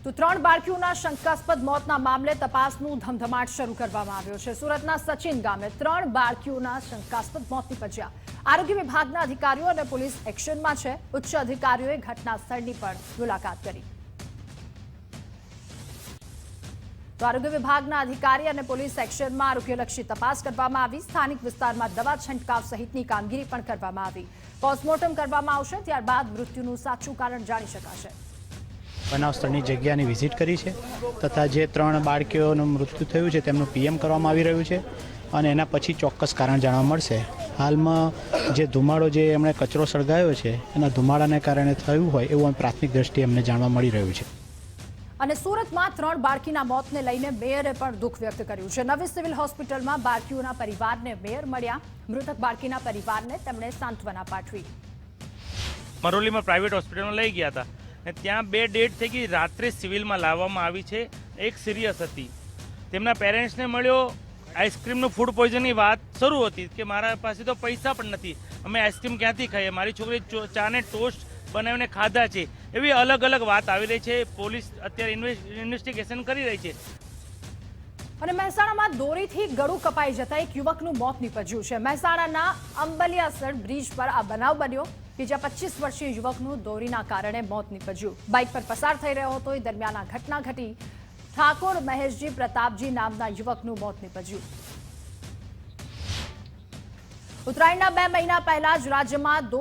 તો 3 બાળકીઓના શંકાસ્પદ મોતના મામલે તપાસનું ધમધમાટ શરૂ કરવામાં આવ્યો છે. સુરતના સચિન ગામે 3 બાળકીઓના શંકાસ્પદ મોત નીપજ્યા. આરોગ્ય વિભાગના અધિકારીઓ અને પોલીસ એક્શનમાં છે. ઉચ્ચ અધિકારીઓએ ઘટના સ્થળની પણ મુલાકાત કરી. તો આરોગ્ય વિભાગના અધિકારી અને પોલીસ એક્શનમાં આરોગ્યલક્ષી તપાસ કરવામાં આવી. સ્થાનિક વિસ્તારમાં દવા છંટકાવ સહિતની કામગીરી પણ કરવામાં આવી. પોસ્ટમોર્ટમ કરવામાં આવશે, ત્યારબાદ મૃત્યુનું સાચું કારણ જાણી શકાશે. બનાવ સ્થળની જગ્યાની વિઝિટ કરી છે તથા જે 3 બાળકીઓનું મૃત્યુ થયું છે તેમનું પીએમ કરવામાં આવી રહ્યું છે અને એના પછી ચોક્કસ કારણ જાણવા મળશે. હાલમાં જે ધુમાડો જે એમણે કચરો સળગાવ્યો છે એના ધુમાડાને કારણે થયું હોય એવું પ્રાથમિક દ્રષ્ટિએ અમને જાણવા મળી રહ્યું છે. અને સુરતમાં 3 બાળકીના મોતને લઈને મેયરે પણ દુઃખ વ્યક્ત કર્યું છે. નવી સિવિલ હોસ્પિટલમાં બાળકીઓના પરિવારને મેયર મળ્યા. મૃતક બાળકીના પરિવારને તેમણે સાંત્વના પાઠવી. મરોલીમાં પ્રાઇવેટ હોસ્પિટલમાં લઈ ગયા હતા અને ત્યાં 2 ડેડ થઈ ગઈ. રાત્રે સિવિલમાં લાવવામાં આવી છે. એક સિરિયસ હતી. તેમના પેરેન્ટ્સને મળ્યો. આઈસ્ક્રીમનું ફૂડ પોઈઝનની વાત શરૂ હતી કે મારા પાસે તો પૈસા પણ નથી, અમે આઈસ્ક્રીમ ક્યાંથી ખાઈએ, મારી છોકરી ચાને ટોસ્ટ બનાવીને ખાધા છે. એવી અલગ અલગ વાત આવી રહી છે. પોલીસ અત્યારે ઇન્વેસ્ટિગેશન કરી રહી છે. અને મહેસાણામાં દોરીથી ગળું કપાઈ જતા એક યુવકનું મોત નીપજ્યું છે. મહેસાણાના અંબલિયાસર બ્રિજ પર આ બનાવ બન્યો કે જ્યાં 25 વર્ષીય યુવકનું દોરીના કારણે મોત નીપજ્યું. બાઇક પર પસાર થઈ રહ્યો હતો એ દરમિયાન આ ઘટના ઘટી. ઠાકોર મહેશજી પ્રતાપજી નામના યુવકનું મોત નીપજ્યું. ઉત્તરાયણના 2 મહિના પહેલા જ રાજ્યમાં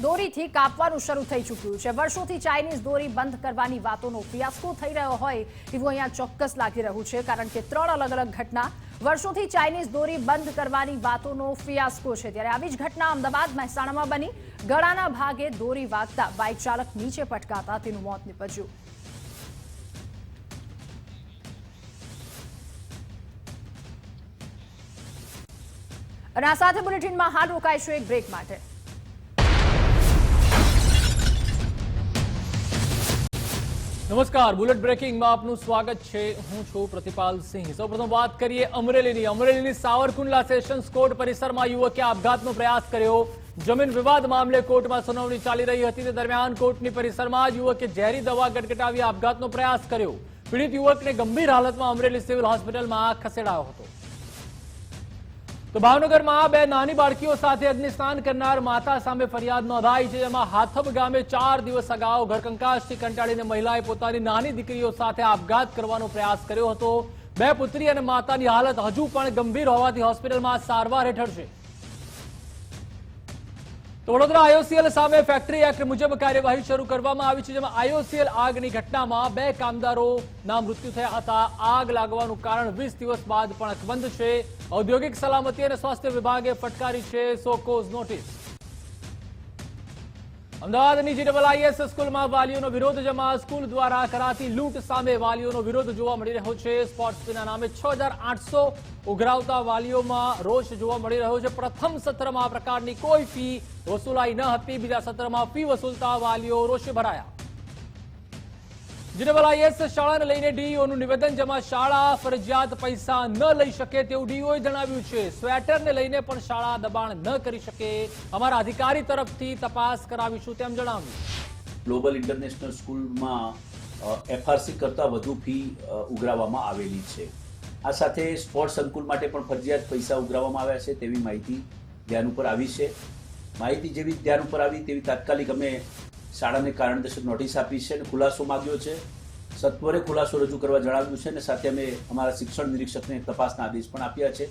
દોરીથી કાપવાનું શરૂ થઈ ચૂક્યું છે. વર્ષોથી ચાઇનીઝ દોરી બંધ કરવાની વાતોનો ફિયાસ્કો થઈ રહ્યો હોય એવું અહીંયા ચોક્કસ લાગી રહ્યું છે, કારણ કે 3 અલગ અલગ ઘટના વર્ષોથી ચાઇનીઝ દોરી બંધ કરવાની વાતોનો ફિયાસ્કો છે. ત્યારે આવી જ ઘટના અમદાવાદ મહેસાણામાં બની. ગળાના ભાગે દોરી વાગતા બાઇક ચાલક નીચે પટકાતા તેનું મોત નીપજ્યું. અને આ સાથે બુલેટિનમાં હાલ રોકાઈશું એક બ્રેક માટે. નમસ્કાર, બુલેટ બ્રેકિંગમાં આપનું સ્વાગત છે. હું છું પ્રતિપાલ સિંહ. સૌપ્રથમ વાત કરીએ અમરેલીની સાવરકુંડલા સેશન્સ કોર્ટ પરિસરમાં યુવકે આપઘાતનો પ્રયાસ કર્યો. જમીન વિવાદ મામલે કોર્ટમાં સુનાવણી ચાલી રહી હતી તે દરમિયાન કોર્ટની પરિસરમાં જ યુવકે ઝેરી દવા ગટગટાવી આપઘાતનો પ્રયાસ કર્યો. પીડિત યુવકને ગંભીર હાલતમાં અમરેલી સિવિલ હોસ્પિટલમાં ખસેડાયો હતો. તો ભાવનગરમાં 2 નાની બાળકીઓ સાથે અગ્નિસ્નાન કરનાર માતા સામે ફરિયાદ નોંધાઈ છે, જેમાં હાથબ ગામે 4 દિવસ અગાઉ ઘરકંકાશથી કંટાળીને મહિલાએ પોતાની નાની દીકરીઓ સાથે આપઘાત કરવાનો પ્રયાસ કર્યો હતો. 2 પુત્રી અને માતાની હાલત હજુ પણ ગંભીર હોવાથી હોસ્પિટલમાં સારવાર હેઠળ છે. તો વડોદરા આઈઓસીએલ સામે ફેક્ટરી એક્ટ મુજબ કાર્યવાહી શરૂ કરવામાં આવી છે, જેમાં આઈઓસીએલ આગની ઘટનામાં 2 કામદારોના મૃત્યુ થયા હતા. આગ લાગવાનું કારણ 20 દિવસ બાદ પણ અકબંધ છે. ઔદ્યોગિક સલામતી અને સ્વાસ્થ્ય વિભાગે ફટકારી છે સો કોઝ નોટિસ. અમદાવાદની GIIS સ્કૂલમાં વાલીઓનો વિરોધ, જેમાં સ્કૂલ દ્વારા કરાતી લૂંટ સામે વાલીઓનો વિરોધ જોવા મળી રહ્યો છે. સ્પોર્ટ્સ ફીના નામે 6800 ઉઘરાવતા વાલીઓમાં રોષ જોવા મળી રહ્યો છે. પ્રથમ સત્રમાં આ પ્રકારની કોઈ ફી વસૂલાઈ ન હતી. બીજા સત્રમાં ફી વસૂલતા વાલીઓ રોષે ભરાયા. GIIS શાળાને લઈને ડીઈઓનું નિવેદન, જેમાં શાળા ફરજિયાત પૈસા ન લઈ શકે તેવું ડીઈઓએ જણાવ્યું છે. સ્વેટરને લઈને પણ શાળા દબાણ ન કરી શકે. અમારા અધિકારી તરફથી તપાસ કરાવીશું તેમ જણાવ્યું. ગ્લોબલ ઇન્ટરનેશનલ સ્કૂલમાં FRC કરતાં વધુ ફી ઉઘરાવવામાં આવેલી છે. આ સાથે સ્પોર્ટ્સ સંકુલ માટે પણ ફરજિયાત પૈસા ઉઘરાવવામાં આવ્યા છે તેવી માહિતી ધ્યાન ઉપર આવી છે. માહિતી જેવી ધ્યાન ઉપર આવી તેવી તાત્કાલિક અમે શાળાને કારણદર્શક નોટિસ આપી છે અને ખુલાસો માંગ્યો છે. સત્વરે ખુલાસો રજૂ કરવા જણાવ્યું છે અને સાથે અમે અમારા શિક્ષણ નિરીક્ષકને તપાસના આદેશ પણ આપ્યા છે.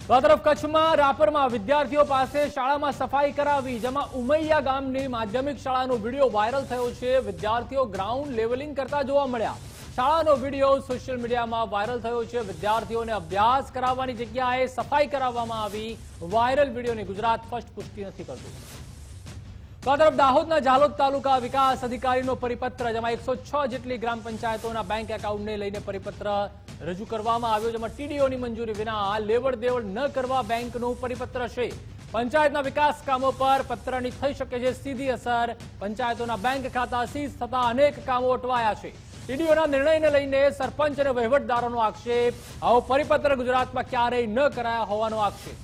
તો આ તરફ કચ્છમાં રાપરમાં વિદ્યાર્થીઓ પાસે શાળામાં સફાઈ કરાવી, જેમાં ઉમૈયા ગામની માધ્યમિક શાળાનો વિડીયો વાયરલ થયો છે. વિદ્યાર્થીઓ ગ્રાઉન્ડ લેવલિંગ કરતા જોવા મળ્યા. શાળાનો વિડીયો સોશિયલ મીડિયામાં વાયરલ થયો છે. વિદ્યાર્થીઓને અભ્યાસ કરાવવાની જગ્યાએ સફાઈ કરાવવામાં આવી. વાયરલ વિડીયોની ગુજરાત ફર્સ્ટ પુષ્ટિ નથી કરતું. તો આ તરફ દાહોદના ઝાલોદ તાલુકા વિકાસ અધિકારીનો પરિપત્ર, જેમાં 106 જેટલી ગ્રામ પંચાયતોના બેંક એકાઉન્ટને લઈને પરિપત્ર રજૂ કરવામાં આવ્યો, જેમાં ટીડીઓની મંજૂરી વિના લેવડ દેવડ ન કરવા બેંકનો પરિપત્ર છે. પંચાયતના વિકાસ કામો પર પત્રની થઈ શકે છે સીધી અસર. પંચાયતોના બેંક ખાતા સીઝ થતા અનેક કામો અટવાયા છે. ટીડીઓના નિર્ણયને લઈને સરપંચ અને વહીવટદારોનો આક્ષેપ. આવો પરિપત્ર ગુજરાતમાં ક્યારેય ન કરાયા હોવાનો આક્ષેપ.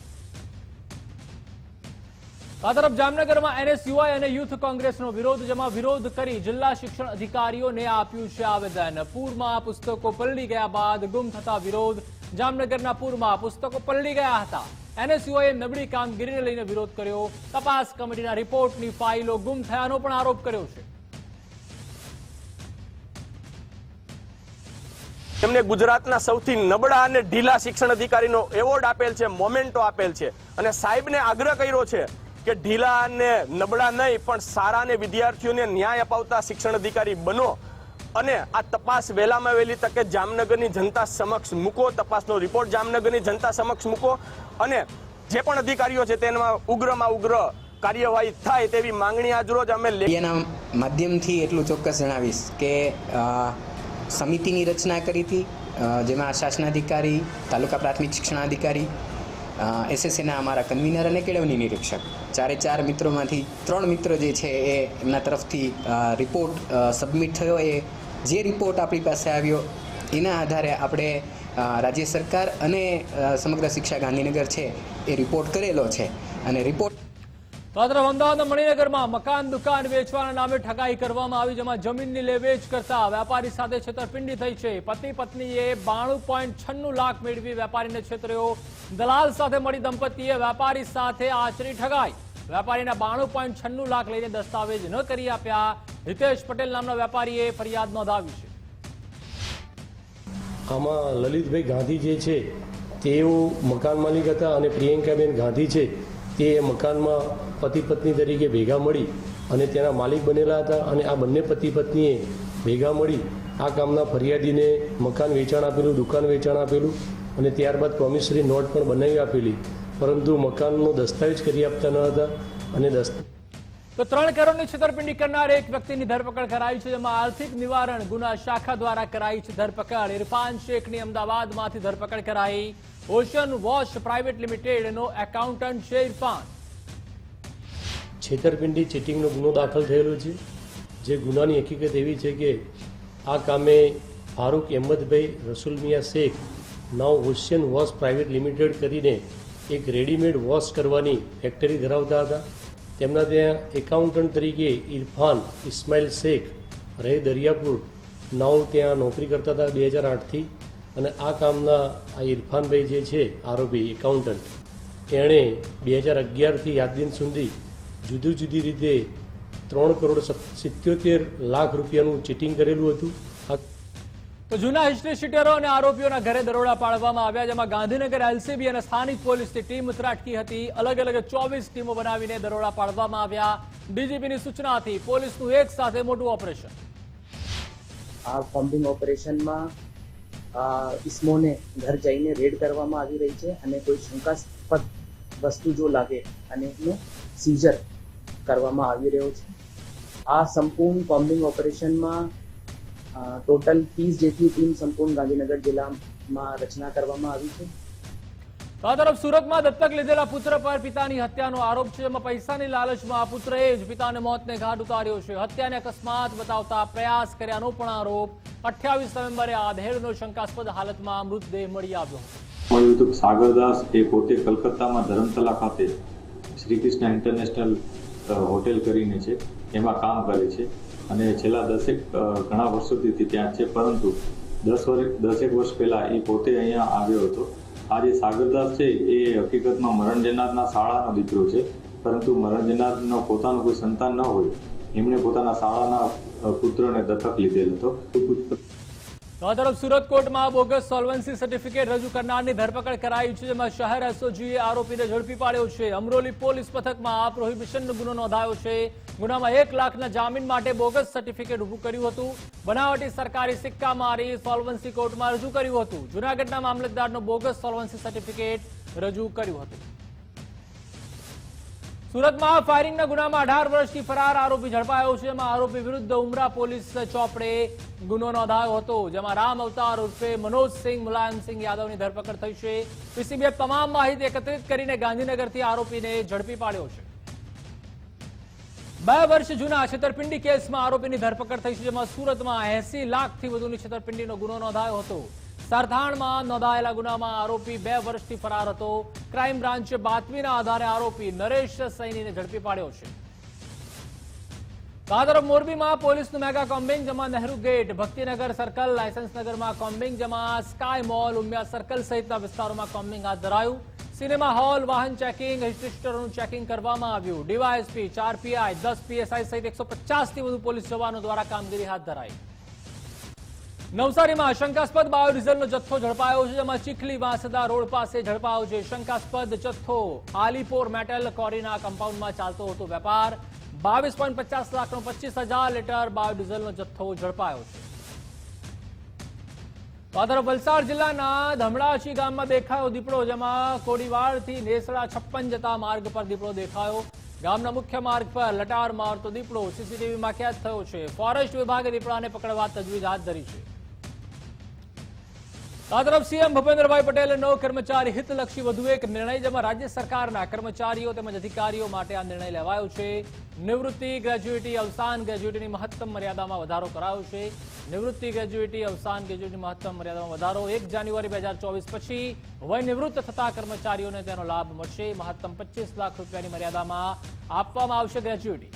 આ તરફ જામનગરમાં NSUI અને યુથ કોંગ્રેસનો વિરોધ, જેમાં વિરોધ કરી જિલ્લા શિક્ષણ અધિકારીઓને આપ્યું છે આવેદન. પૂરમાં પુસ્તકો પલળી ગયા બાદ ગુમ થતા વિરોધ. જામનગરના પૂરમાં પુસ્તકો પલળી ગયા હતા. NSUIએ નબળી કામગીરીને લઈને વિરોધ કર્યો. તપાસ કમિટીના રિપોર્ટની ફાઇલો ગુમ થયાનો પણ આરોપ કર્યો છે. તેમને ગુજરાતના સૌથી નબળા અને ઢીલા શિક્ષણ અધિકારીનો એવોર્ડ આપેલ છે, મોમેન્ટો આપેલ છે અને સાહેબને આગ્રહ કર્યો છે કે ઢીલા અને નબળા નહીં પણ સારા અને વિદ્યાર્થીઓને ન્યાય અપાવતા શિક્ષણ અધિકારી બનો અને આ તપાસ વહેલામાં વહેલી તકે જામનગરની જનતા સમક્ષ મૂકો. તપાસનો રિપોર્ટ જામનગરની જનતા સમક્ષ મૂકો અને જે પણ અધિકારીઓ છે તેમાં ઉગ્રમાં ઉગ્ર કાર્યવાહી થાય તેવી માંગણી આજરોજ અમે માધ્યમથી એટલું ચોક્કસ જણાવીશ કે સમિતિની રચના કરી હતી, જેમાં શાસનાધિકારી, તાલુકા પ્રાથમિક શિક્ષણાધિકારી, SSCના અમારા કન્વીનર અને કેળવણી નિરીક્ષક 4 મિત્રોમાંથી 3 મિત્ર જે છે એ એમના તરફથી રિપોર્ટ સબમિટ થયો. એ જે રિપોર્ટ આપણી પાસે આવ્યો એના આધારે આપણે રાજ્ય સરકાર અને સમગ્ર શિક્ષા ગાંધીનગર છે એ રિપોર્ટ કરેલો છે અને રિપોર્ટ. તો આ તરફ અમદાવાદના મણિનગરમાં મકાન દુકાન વેચવાના નામે ઠગાઈ કરવામાં આવી, જેમાં જમીનની લે વેચ કરતા વેપારી સાથે છેતરપિંડી થઈ છે. પતિ પત્નીએ 92.96 લાખ મેળવી વેપારીને છેતર્યો. દલાલ સાથે મળી દંપતીએ વેપારી સાથે આચરી ઠગાઈ. વેપારીના 92.96 લાખ લઈને દસ્તાવેજ ન કરી આપ્યા. હિતેશ પટેલ નામના વેપારીએ ફરિયાદ નોંધાવી છે. આમાં લલિતભાઈ ગાંધી જે છે તેઓ મકાન માલિક હતા અને પ્રિયંકાબેન ગાંધી છે તે મકાનમાં પતિ પત્ની તરીકે ભેગા મળી અને તેના માલિક બનેલા હતા અને આ બંને પતિ પત્નીએ ભેગા મળી આ કામના ફરિયાદીને મકાન વેચાણ આપેલું, દુકાન વેચાણ આપેલું અને ત્યારબાદ પ્રોમિસરી નોટ પણ બનાવી આપેલી, પરંતુ મકાનનો દસ્તાવેજ કરી આપતા ન હતા અને તો 3 કરોડની છેતરપિંડી કરનાર એક વ્યક્તિની ધરપકડ કરાઈ છે, જેમાં આર્થિક નિવારણ ગુના શાખા દ્વારા કરાઈ છે ધરપકડ. ઇરફાન શેખની અમદાવાદમાંથી ધરપકડ કરાઈ. ઓશન વોશ પ્રાઇવેટ લિમિટેડનો એકાઉન્ટન્ટ છે ઇરફાન. છેતરપિંડી ચીટિંગનો ગુનો દાખલ થયેલો છે, જે ગુનાની હકીકત એવી છે કે આ કામે ફારૂક અહેમદભાઈ રસુલ મિયા શેખ નાવ ઓશિયન વોશ પ્રાઇવેટ લિમિટેડ કરીને એક રેડીમેડ વોશ કરવાની ફેક્ટરી ધરાવતા હતા. તેમના ત્યાં એકાઉન્ટન્ટ તરીકે ઇરફાન ઇસ્માઇલ શેખ રહે દરિયાપુર નાવ ત્યાં નોકરી કરતા હતા 2008થી. અને આ કામના આ ઇરફાનભાઈ જે છે આરોપી એકાઉન્ટન્ટ, એણે 2011થી આજ દિન સુધી જુદી રીતે 3,77,00,000 રૂપિયાનું ચીટિંગ કરેલું હતું. તો જૂના હિસ્ટ્રી શીટરો અને આરોપીઓના ઘરે દરોડા પાડવામાં આવ્યા, જેમાં ગાંધીનગર એલસીબી અને સ્થાનિક પોલીસની ટીમ ત્રાટકી હતી. અલગ અલગ 24 ટીમો બનાવીને દરોડા પાડવામાં આવ્યા. ડીજીપીની સૂચનાથી પોલીસનું એક સાથે મોટું ઓપરેશન. આ કોમ્બિંગ ઓપરેશનમાં ઇસમોને ઘર જઈને રેડ કરવામાં આવી રહી છે અને કોઈ શંકાસ્પદ વસ્તુ જો લાગે અને એનું સીઝર કરવામાં આવી રહ્યો છે. આ સંપૂર્ણ કોમ્બિંગ ઓપરેશનમાં ટોટલ 30 જેટલી ટીમ સંપૂર્ણ ગાંધીનગર જિલ્લામાં રચના કરવામાં આવી છે. તો આ તરફ સુરતમાં દત્તક લીધેલા પુત્ર પર પિતાની હત્યાનો આરોપ છે, જેમાં પૈસાની લાલચમાં પુત્રએ જ પિતાને મોતને ઘાટ ઉતાર્યો છે. હત્યાને અકસ્માત બતાવતા પ્રયાસ કર્યાનો પણ આરોપ. 28 નવેમ્બરે આધેડનો શંકાસ્પદ હાલતમાં મૃતદેહ મળી આવ્યો. મળ્યું હતું સાગરદાસ એ પોતે કલકત્તામાં ધરમતલા ખાતે શ્રી કૃષ્ણ ઇન્ટરનેશનલ હોટેલ કરીને છે, એમાં કામ કરે છે અને છેલ્લા ઘણા વર્ષોથી ત્યાં છે, પરંતુ 10 વર્ષ પહેલા એ પોતે અહીંયા આવ્યો હતો. આ જે સાગરદાસ છે એ હકીકતમાં મરણ જનારના શાળાનો દીકરો છે, પરંતુ મરણ જનારનો પોતાનું કોઈ સંતાન ન હોય, એમણે પોતાના શાળાના પુત્રને દત્તક લીધેલ હતો. તો આ તરફ સુરત કોર્ટમાં બોગસ સોલ્વન્સી સર્ટિફિકેટ રજૂ કરનારની ધરપકડ કરાઈ છે, જેમાં શહેર એસઓજીએ આરોપીને ઝડપી પાડ્યો છે. અમરોલી પોલીસ મથકમાં પ્રોહિબિશનનો ગુનો નોંધાયો છે. ગુનામાં 1 લાખના જામીન માટે બોગસ સર્ટિફિકેટ ઉભું કર્યું હતું. બનાવટી સરકારી સિક્કા મારી સોલ્વન્સી કોર્ટમાં રજૂ કર્યું હતું. જૂનાગઢના મામલતદારનો બોગસ સોલ્વન્સી સર્ટિફિકેટ રજૂ કર્યું હતું. સુરતમાં ફાયરિંગના ગુનામાં 18 વર્ષથી ફરાર આરોપી ઝડપાયો છે, જેમાં આરોપી વિરુદ્ધ ઉમરા પોલીસ ચોપડે ગુનો નોંધાયો હતો, જેમાં રામ અવતાર ઉર્ફે મનોજસિંહ મુલાયમસિંહ યાદવની ધરપકડ થઈ છે. પીસીબીએ તમામ માહિતી એકત્રિત કરીને ગાંધીનગરથી આરોપીને ઝડપી પાડ્યો છે. 2 વર્ષ જૂના છેતરપિંડી કેસમાં આરોપીની ધરપકડ થઈ છે, જેમાં સુરતમાં 80 લાખથી વધુની છેતરપિંડીનો ગુનો નોંધાયો હતો. સરથાણમાં નોંધાયેલા ગુનામાં આરોપી 2 વર્ષથી ફરાર હતો. ક્રાઇમ બ્રાન્ચે બાતમીના આધારે આરોપી નરેશ સૈનીને ઝડપી પાડ્યો છે. આ તરફ મોરબીમાં પોલીસનું મેગા કોમ્બિંગ, જેમાં નહેરુ ગેટ, ભક્તિનગર સર્કલ, લાયસન્સનગરમાં કોમ્બિંગ, જેમાં સ્કાય મોલ, ઉમિયા સર્કલ સહિતના વિસ્તારોમાં કોમ્બિંગ હાથ ધરાયું. સિનેમા હોલ, વાહન ચેકિંગ, રજીસ્ટરોનું ચેકિંગ કરવામાં આવ્યું. ડીવાયએસપી, 4 પીઆઈ, 10 પીએસઆઈ સહિત 150થી વધુ પોલીસ જવાનો દ્વારા કામગીરી હાથ ધરાઈ. નવસારીમાં શંકાસ્પદ બાયોડીઝલનો જથ્થો ઝડપાયો છે, જેમાં ચીખલી વાંસદા રોડ પાસે ઝડપાયો છે. શંકાસ્પદ જથ્થો આલીપોર મેટલ કોરીના કમ્પાઉન્ડમાં ચાલતો હતો વેપાર. 22.50 લાખનો 25,000 લીટર બાયોડીઝલનો જથ્થો ઝડપાયો છે. તો આ તરફ વલસાડ જિલ્લાના ધમડાચી ગામમાં દેખાયો દીપડો, જેમાં કોડીવાડથી નેસડા 56 જતા માર્ગ પર દીપડો દેખાયો. ગામના મુખ્ય માર્ગ પર લટાર મારતો દીપડો સીસીટીવીમાં કેદ થયો છે. ફોરેસ્ટ વિભાગે દીપડાને પકડવા તજવીજ હાથ ધરી છે. આ તરફ સીએમ ભૂપેન્દ્રભાઈ પટેલે 9 કર્મચારી હિતલક્ષી વધુ એક નિર્ણય, જેમાં રાજ્ય સરકારના કર્મચારીઓ તેમજ અધિકારીઓ માટે આ નિર્ણય લેવાયો છે. નિવૃત્તિ, ગ્રેજ્યુટી, અવસાન ગ્રેજ્યુટીની મહત્તમ મર્યાદામાં વધારો કરાયો છે. નિવૃત્તિ, ગ્રેજ્યુટી, અવસાન ગ્રેજ્યુટીની મહત્તમ મર્યાદામાં વધારો. 1 જાન્યુઆરી 2024 પછી વય નિવૃત્ત થતા કર્મચારીઓને તેનો લાભ મળશે. મહત્તમ 25 લાખ રૂપિયાની મર્યાદામાં આપવામાં આવશે ગ્રેજ્યુટી.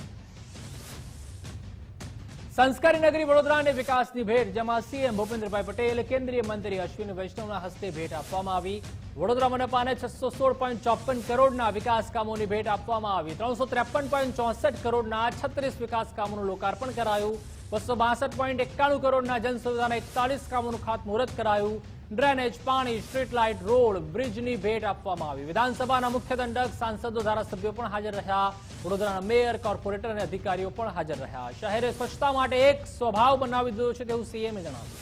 સંસ્કારી નગરી વડોદરાને વિકાસની ભેટ, જેમાં સીએમ ભૂપેન્દ્રભાઈ પટેલ, કેન્દ્રીય મંત્રી અશ્વિની વૈષ્ણવના હસ્તે ભેટ આપવામાં આવી. વડોદરા મનપાને 616.54 કરોડના વિકાસ કામોની ભેટ આપવામાં આવી. 353.64 કરોડના 36 વિકાસ કામોનું લોકાર્પણ કરાયું. 262.91 કરોડના જનસુવિધાના 41 કામોનું ખાતમુહૂર્ત કરાયું. ડ્રેનેજ, પાણી, સ્ટ્રીટ લાઇટ, રોડ, બ્રિજની ભેટ આપવામાં આવી. વિધાનસભાના મુખ્ય દંડક, સાંસદો, ધારાસભ્યો પણ હાજર રહ્યા. વડોદરાના મેયર, કોર્પોરેટર અને અધિકારીઓ પણ હાજર રહ્યા. શહેરે સ્વચ્છતા માટે એક સ્વભાવ બનાવી દીધો છે તેવું સીએમએ જણાવ્યું.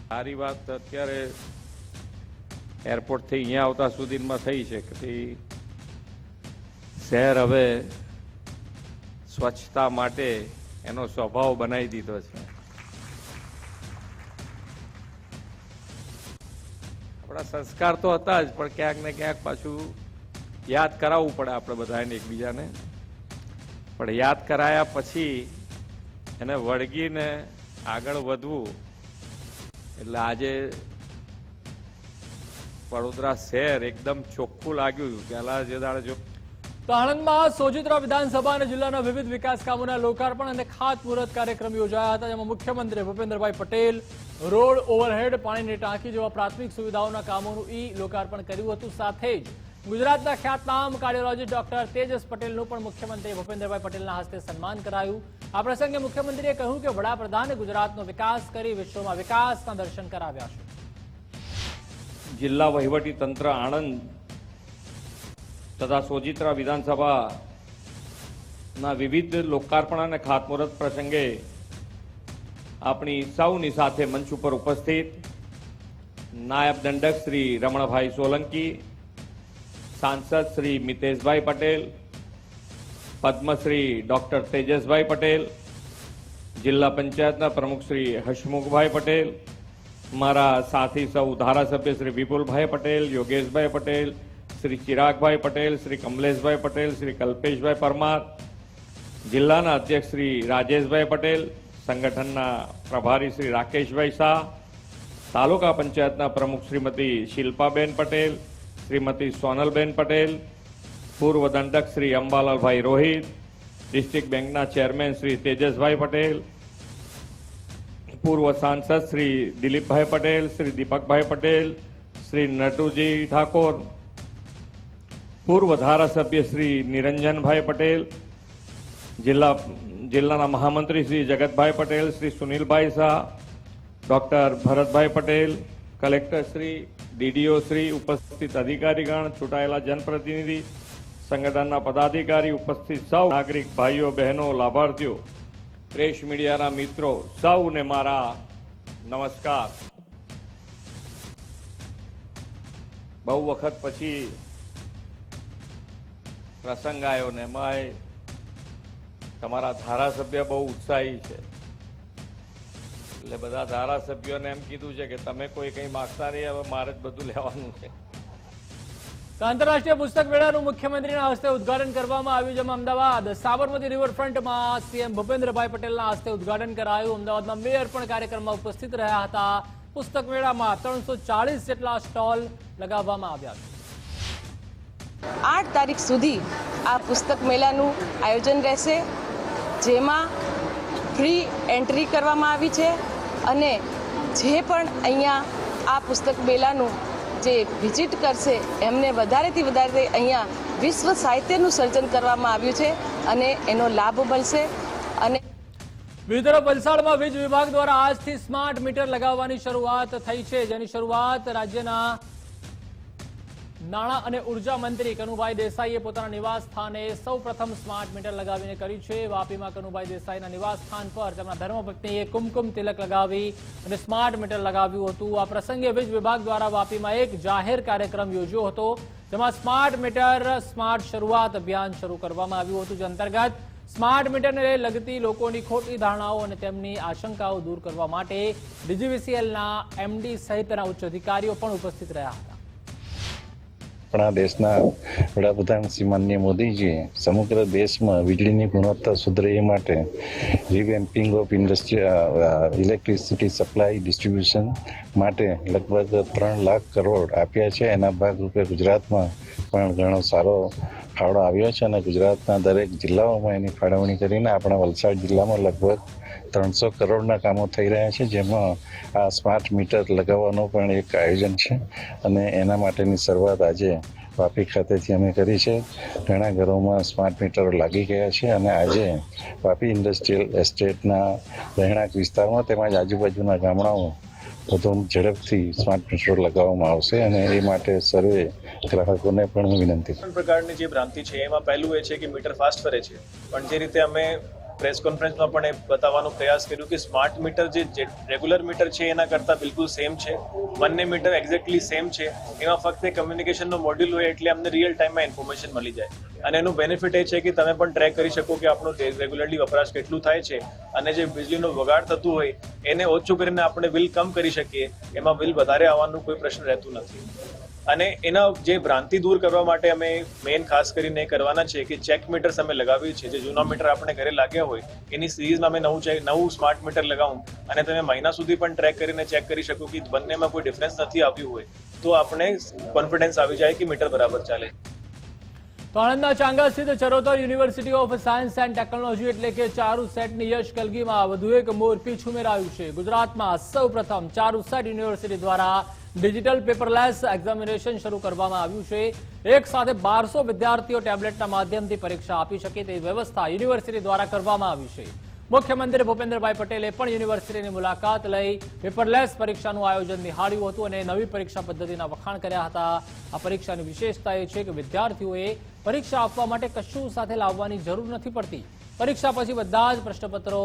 સારી વાત અત્યારે એરપોર્ટથી અહીંયા આવતા સુધીમાં થઈ છે કે શહેર હવે સ્વચ્છતા માટે એનો સ્વભાવ બનાવી દીધો છે. આપણા સંસ્કાર તો હતા જ, પણ ક્યાંક ને ક્યાંક પાછું યાદ કરાવવું પડે આપણે બધાને એકબીજાને. પણ યાદ કરાયા પછી એને વળગીને આગળ વધવું એટલે આજે વડોદરા શહેર એકદમ ચોખ્ખું લાગ્યું. પહેલા જે દાડે જો તો આણંદમાં સોજિત્રા વિધાનસભા અને જિલ્લાના વિવિધ વિકાસ કામોના લોકાર્પણ અને ખાતમુહૂર્ત કાર્યક્રમ યોજાયા હતા, જેમાં મુખ્યમંત્રી ભૂપેન્દ્રભાઈ પટેલ રોડ, ઓવરહેડ, પાણીની ટાંકી જેવા પ્રાથમિક સુવિધાઓના કામોનું લોકાર્પણ કર્યું હતું. સાથે જ ગુજરાતના ખ્યાતનામ કાર્ડિયોલોજીસ્ટ ડોક્ટર તેજસ પટેલનું પણ મુખ્યમંત્રી ભૂપેન્દ્રભાઈ પટેલના હસ્તે સન્માન કરાયું. આ પ્રસંગે મુખ્યમંત્રીએ કહ્યું કે વડાપ્રધાને ગુજરાતનો વિકાસ કરી વિશ્વમાં વિકાસના દર્શન કરાવ્યા છે. જિલ્લા વહીવટી તંત્ર આણંદ તથા સોજિત્રા વિધાનસભાના વિવિધ લોકાર્પણ અને ખાતમુહૂર્ત પ્રસંગે આપણી સૌની સાથે મંચ ઉપર ઉપસ્થિત નાયબ દંડક શ્રી રમણભાઈ સોલંકી, સાંસદ શ્રી મિતેશભાઈ પટેલ, પદ્મશ્રી ડોક્ટર તેજસભાઈ પટેલ, જિલ્લા પંચાયતના પ્રમુખ શ્રી હસમુખભાઈ પટેલ, મારા સાથી સૌ ધારાસભ્ય શ્રી વિપુલભાઈ પટેલ, યોગેશભાઈ પટેલ, શ્રી ચિરાગભાઈ પટેલ, શ્રી કમલેશભાઈ પટેલ, શ્રી કલ્પેશભાઈ પરમાર, જિલ્લાના અધ્યક્ષ શ્રી રાજેશભાઈ પટેલ, સંગઠનના પ્રભારી શ્રી રાકેશભાઈ શાહ, તાલુકા પંચાયતના પ્રમુખ શ્રીમતી શિલ્પાબેન પટેલ, શ્રીમતી સોનલબેન પટેલ, પૂર્વ દંડક શ્રી અંબાલાલભાઈ રોહિત, ડિસ્ટ્રિક્ટ બેંકના ચેરમેન શ્રી તેજસભાઈ પટેલ, પૂર્વ સાંસદ શ્રી દિલીપભાઈ પટેલ, શ્રી દીપકભાઈ પટેલ, શ્રી નટુજી ઠાકોર, પૂર્વ ધારાસભ્ય શ્રી નિરંજનભાઈ પટેલ, જિલ્લાના મહામંત્રી Shri Jagatbhai Patel, Shri Sunilbhai Shah, doctor Bharatbhai Patel, collector Shri, DDO Shri, ઉપસ્થિત અધિકારીગણ, ચૂંટાયેલા જનપ્રતિનિધિ, સંગઠનના પદાધિકારી, ઉપસ્થિત સૌ નાગરિક ભાઈઓ બહેનો, લાભાર્થીઓ, પ્રેસ મીડિયાના મિત્રો, સૌને મારા નમસ્કાર. બહુ વખત પછી પ્રસંગ આવ્યો ને એમાં તમારા ધારાસભ્ય બહુ ઉત્સાહી છે એટલે બધા ધારાસભ્યોને એમ કીધું છે કે તમે કોઈ કંઈ માગતા નહીં, હવે મારે જ બધું લેવાનું છે. આંતરરાષ્ટ્રીય પુસ્તક મેળાનું મુખ્યમંત્રીના હસ્તે ઉદઘાટન કરવામાં આવ્યું, જેમાં અમદાવાદ સાબરમતી રિવરફ્રન્ટમાં સીએમ ભૂપેન્દ્રભાઈ પટેલના હસ્તે ઉદઘાટન કરાયું. અમદાવાદમાં મેયર પણ કાર્યક્રમમાં ઉપસ્થિત રહ્યા હતા. પુસ્તક મેળામાં 340 જેટલા સ્ટોલ લગાવવામાં આવ્યા છે. 8 તારીખ સુધી આ પુસ્તક મેળાનું આયોજન રહેશે, જેમાં ફ્રી એન્ટ્રી કરવામાં આવી છે અને જે પણ અહીંયા આ પુસ્તક મેળાનું જે વિઝિટ કરશે એમને વધારેથી વધારે અહીંયા વિશ્વ સાહિત્યનું સર્જન કરવામાં આવ્યું છે અને એનો લાભ મળશે. અને બીજી તરફ વલસાડમાં વીજ વિભાગ દ્વારા આજથી સ્માર્ટ મીટર લગાવવાની શરૂઆત થઈ છે, જેની શરૂઆત રાજ્યના નાણાં અને ઉર્જા મંત્રી કનુભાઈ દેસાઈએ પોતાના નિવાસ સ્થાને સૌપ્રથમ સ્માર્ટ મીટર લગાવીને કરી છે. વાપીમાં કનુભાઈ દેસાઈના નિવાસ સ્થાન પર તેમના ધર્મપત્નીએ કુમકુમ તિલક લગાવી અને સ્માર્ટ મીટર લગાવ્યું હતું. આ પ્રસંગે વીજ વિભાગ દ્વારા વાપીમાં એક જાહેર કાર્યક્રમ યોજ્યો હતો, જેમાં સ્માર્ટ મીટર સ્માર્ટ શરૂઆત અભિયાન શરૂ કરવામાં આવ્યું હતું, જે અંતર્ગત સ્માર્ટ મીટરને લગતી લોકોની ખોટી ધારણાઓ અને તેમની આશંકાઓ દૂર કરવા માટે ડીજીવીસીએલના એમડી સહિતના ઉચ્ચ અધિકારીઓ પણ ઉપસ્થિત રહ્યા હતા. આપણા દેશના વડાપ્રધાન શ્રી માનનીય મોદીજીએ સમગ્ર દેશમાં વીજળીની ગુણવત્તા સુધરે એ માટે રિવેમ્પિંગ ઓફ ઇલેક્ટ્રિસિટી સપ્લાય ડિસ્ટ્રીબ્યુશન માટે લગભગ 3 લાખ કરોડ આપ્યા છે. એના ભાગરૂપે ગુજરાતમાં પણ ઘણો સારો ફાળો આવ્યો છે અને ગુજરાતના દરેક જિલ્લાઓમાં એની ફાળવણી કરીને આપણા વલસાડ જિલ્લામાં લગભગ 300 કરોડના કામો થઈ રહ્યા છે, જેમાં આ સ્માર્ટ મીટર લગાવવાનું પણ એક આયોજન છે અને એના માટેની શરૂઆત આજે વાપી ખાતેથી અમે કરી છે. ઘણા ઘરોમાં સ્માર્ટ મીટરો લાગી ગયા છે અને આજે વાપી ઇન્ડસ્ટ્રીયલ એસ્ટેટના રહેણાંક વિસ્તારમાં તેમજ આજુબાજુના ગામડાઓ વધુ ઝડપથી સ્માર્ટ મીટરો લગાવવામાં આવશે અને એ માટે સર્વે ગ્રાહકોને પણ હું વિનંતી કરું. પ્રકારની જે ભ્રાંતિ છે એમાં પહેલું એ છે કે મીટર ફાસ્ટ ફરે છે, પણ જે રીતે અમે પ્રેસ કોન્ફરન્સમાં પણ એ બતાવવાનો પ્રયાસ કર્યો કે સ્માર્ટ મીટર જે રેગ્યુલર મીટર છે એના કરતાં બિલકુલ સેમ છે. બંને મીટર એક્ઝેક્ટલી સેમ છે, એમાં ફક્ત કમ્યુનિકેશનનો મોડ્યુલ હોય એટલે અમને રિયલ ટાઈમમાં ઇન્ફોર્મેશન મળી જાય અને એનું બેનિફિટ એ છે કે તમે પણ ટ્રેક કરી શકો કે આપણો રેગ્યુલરલી વપરાશ કેટલું થાય છે અને જે વીજળીનો બગાડ થતું હોય એને ઓછું કરીને આપણે બિલ કમ કરી શકીએ. એમાં બિલ વધારે આવવાનું કોઈ પ્રશ્ન રહેતું નથી. અને એના જે ભ્રાંતિ દૂર કરવા માટે અમે મેઇન ખાસ કરીને કરવાના છે કે ચેક મીટર્સ અમે લગાવ્યું છે. જે જૂના મીટર આપણે ઘરે લાગ્યા હોય એની સિરીઝમાં અમે નવું સ્માર્ટ મીટર લગાવું અને તમે મહિના સુધી પણ ટ્રેક કરીને ચેક કરી શકો કે બંનેમાં કોઈ ડિફરન્સ નથી આવ્યું હોય તો આપણે કોન્ફિડન્સ આવી જાય કે મીટર બરાબર ચાલે. તો આણંદના ચાંગા સ્થિત Charotar university of science and technology એટલે કે ચારુસેટની યશ કલગીમાં વધુ એક મોરપીંછ ઉમેરાયું છે. ગુજરાતમાં સૌપ્રથમ ચારુસેટ યુનિવર્સિટી દ્વારા ડિજિટલ પેપરલેસ એક્ઝામિનેશન શરૂ કરવામાં આવ્યું છે. એક સાથે 1200 વિદ્યાર્થીઓ ટેબ્લેટના માધ્યમથી પરીક્ષા આપી શકે તેવી વ્યવસ્થા યુનિવર્સિટી દ્વારા કરવામાં આવી છે. મુખ્યમંત્રી ભૂપેન્દ્રભાઈ પટેલે પણ યુનિવર્સિટીની મુલાકાત લઈ પેપરલેસ પરીક્ષાનું આયોજન નિહાળ્યું હતું અને નવી પરીક્ષા પદ્ધતિના વખાણ કર્યા હતા. આ પરીક્ષાની વિશેષતા એ છે કે વિદ્યાર્થીઓએ પરીક્ષા આપવા માટે કશું સાથે લાવવાની જરૂર નથી પડતી. પરીક્ષા પછી બધા જ પ્રશ્નપત્રો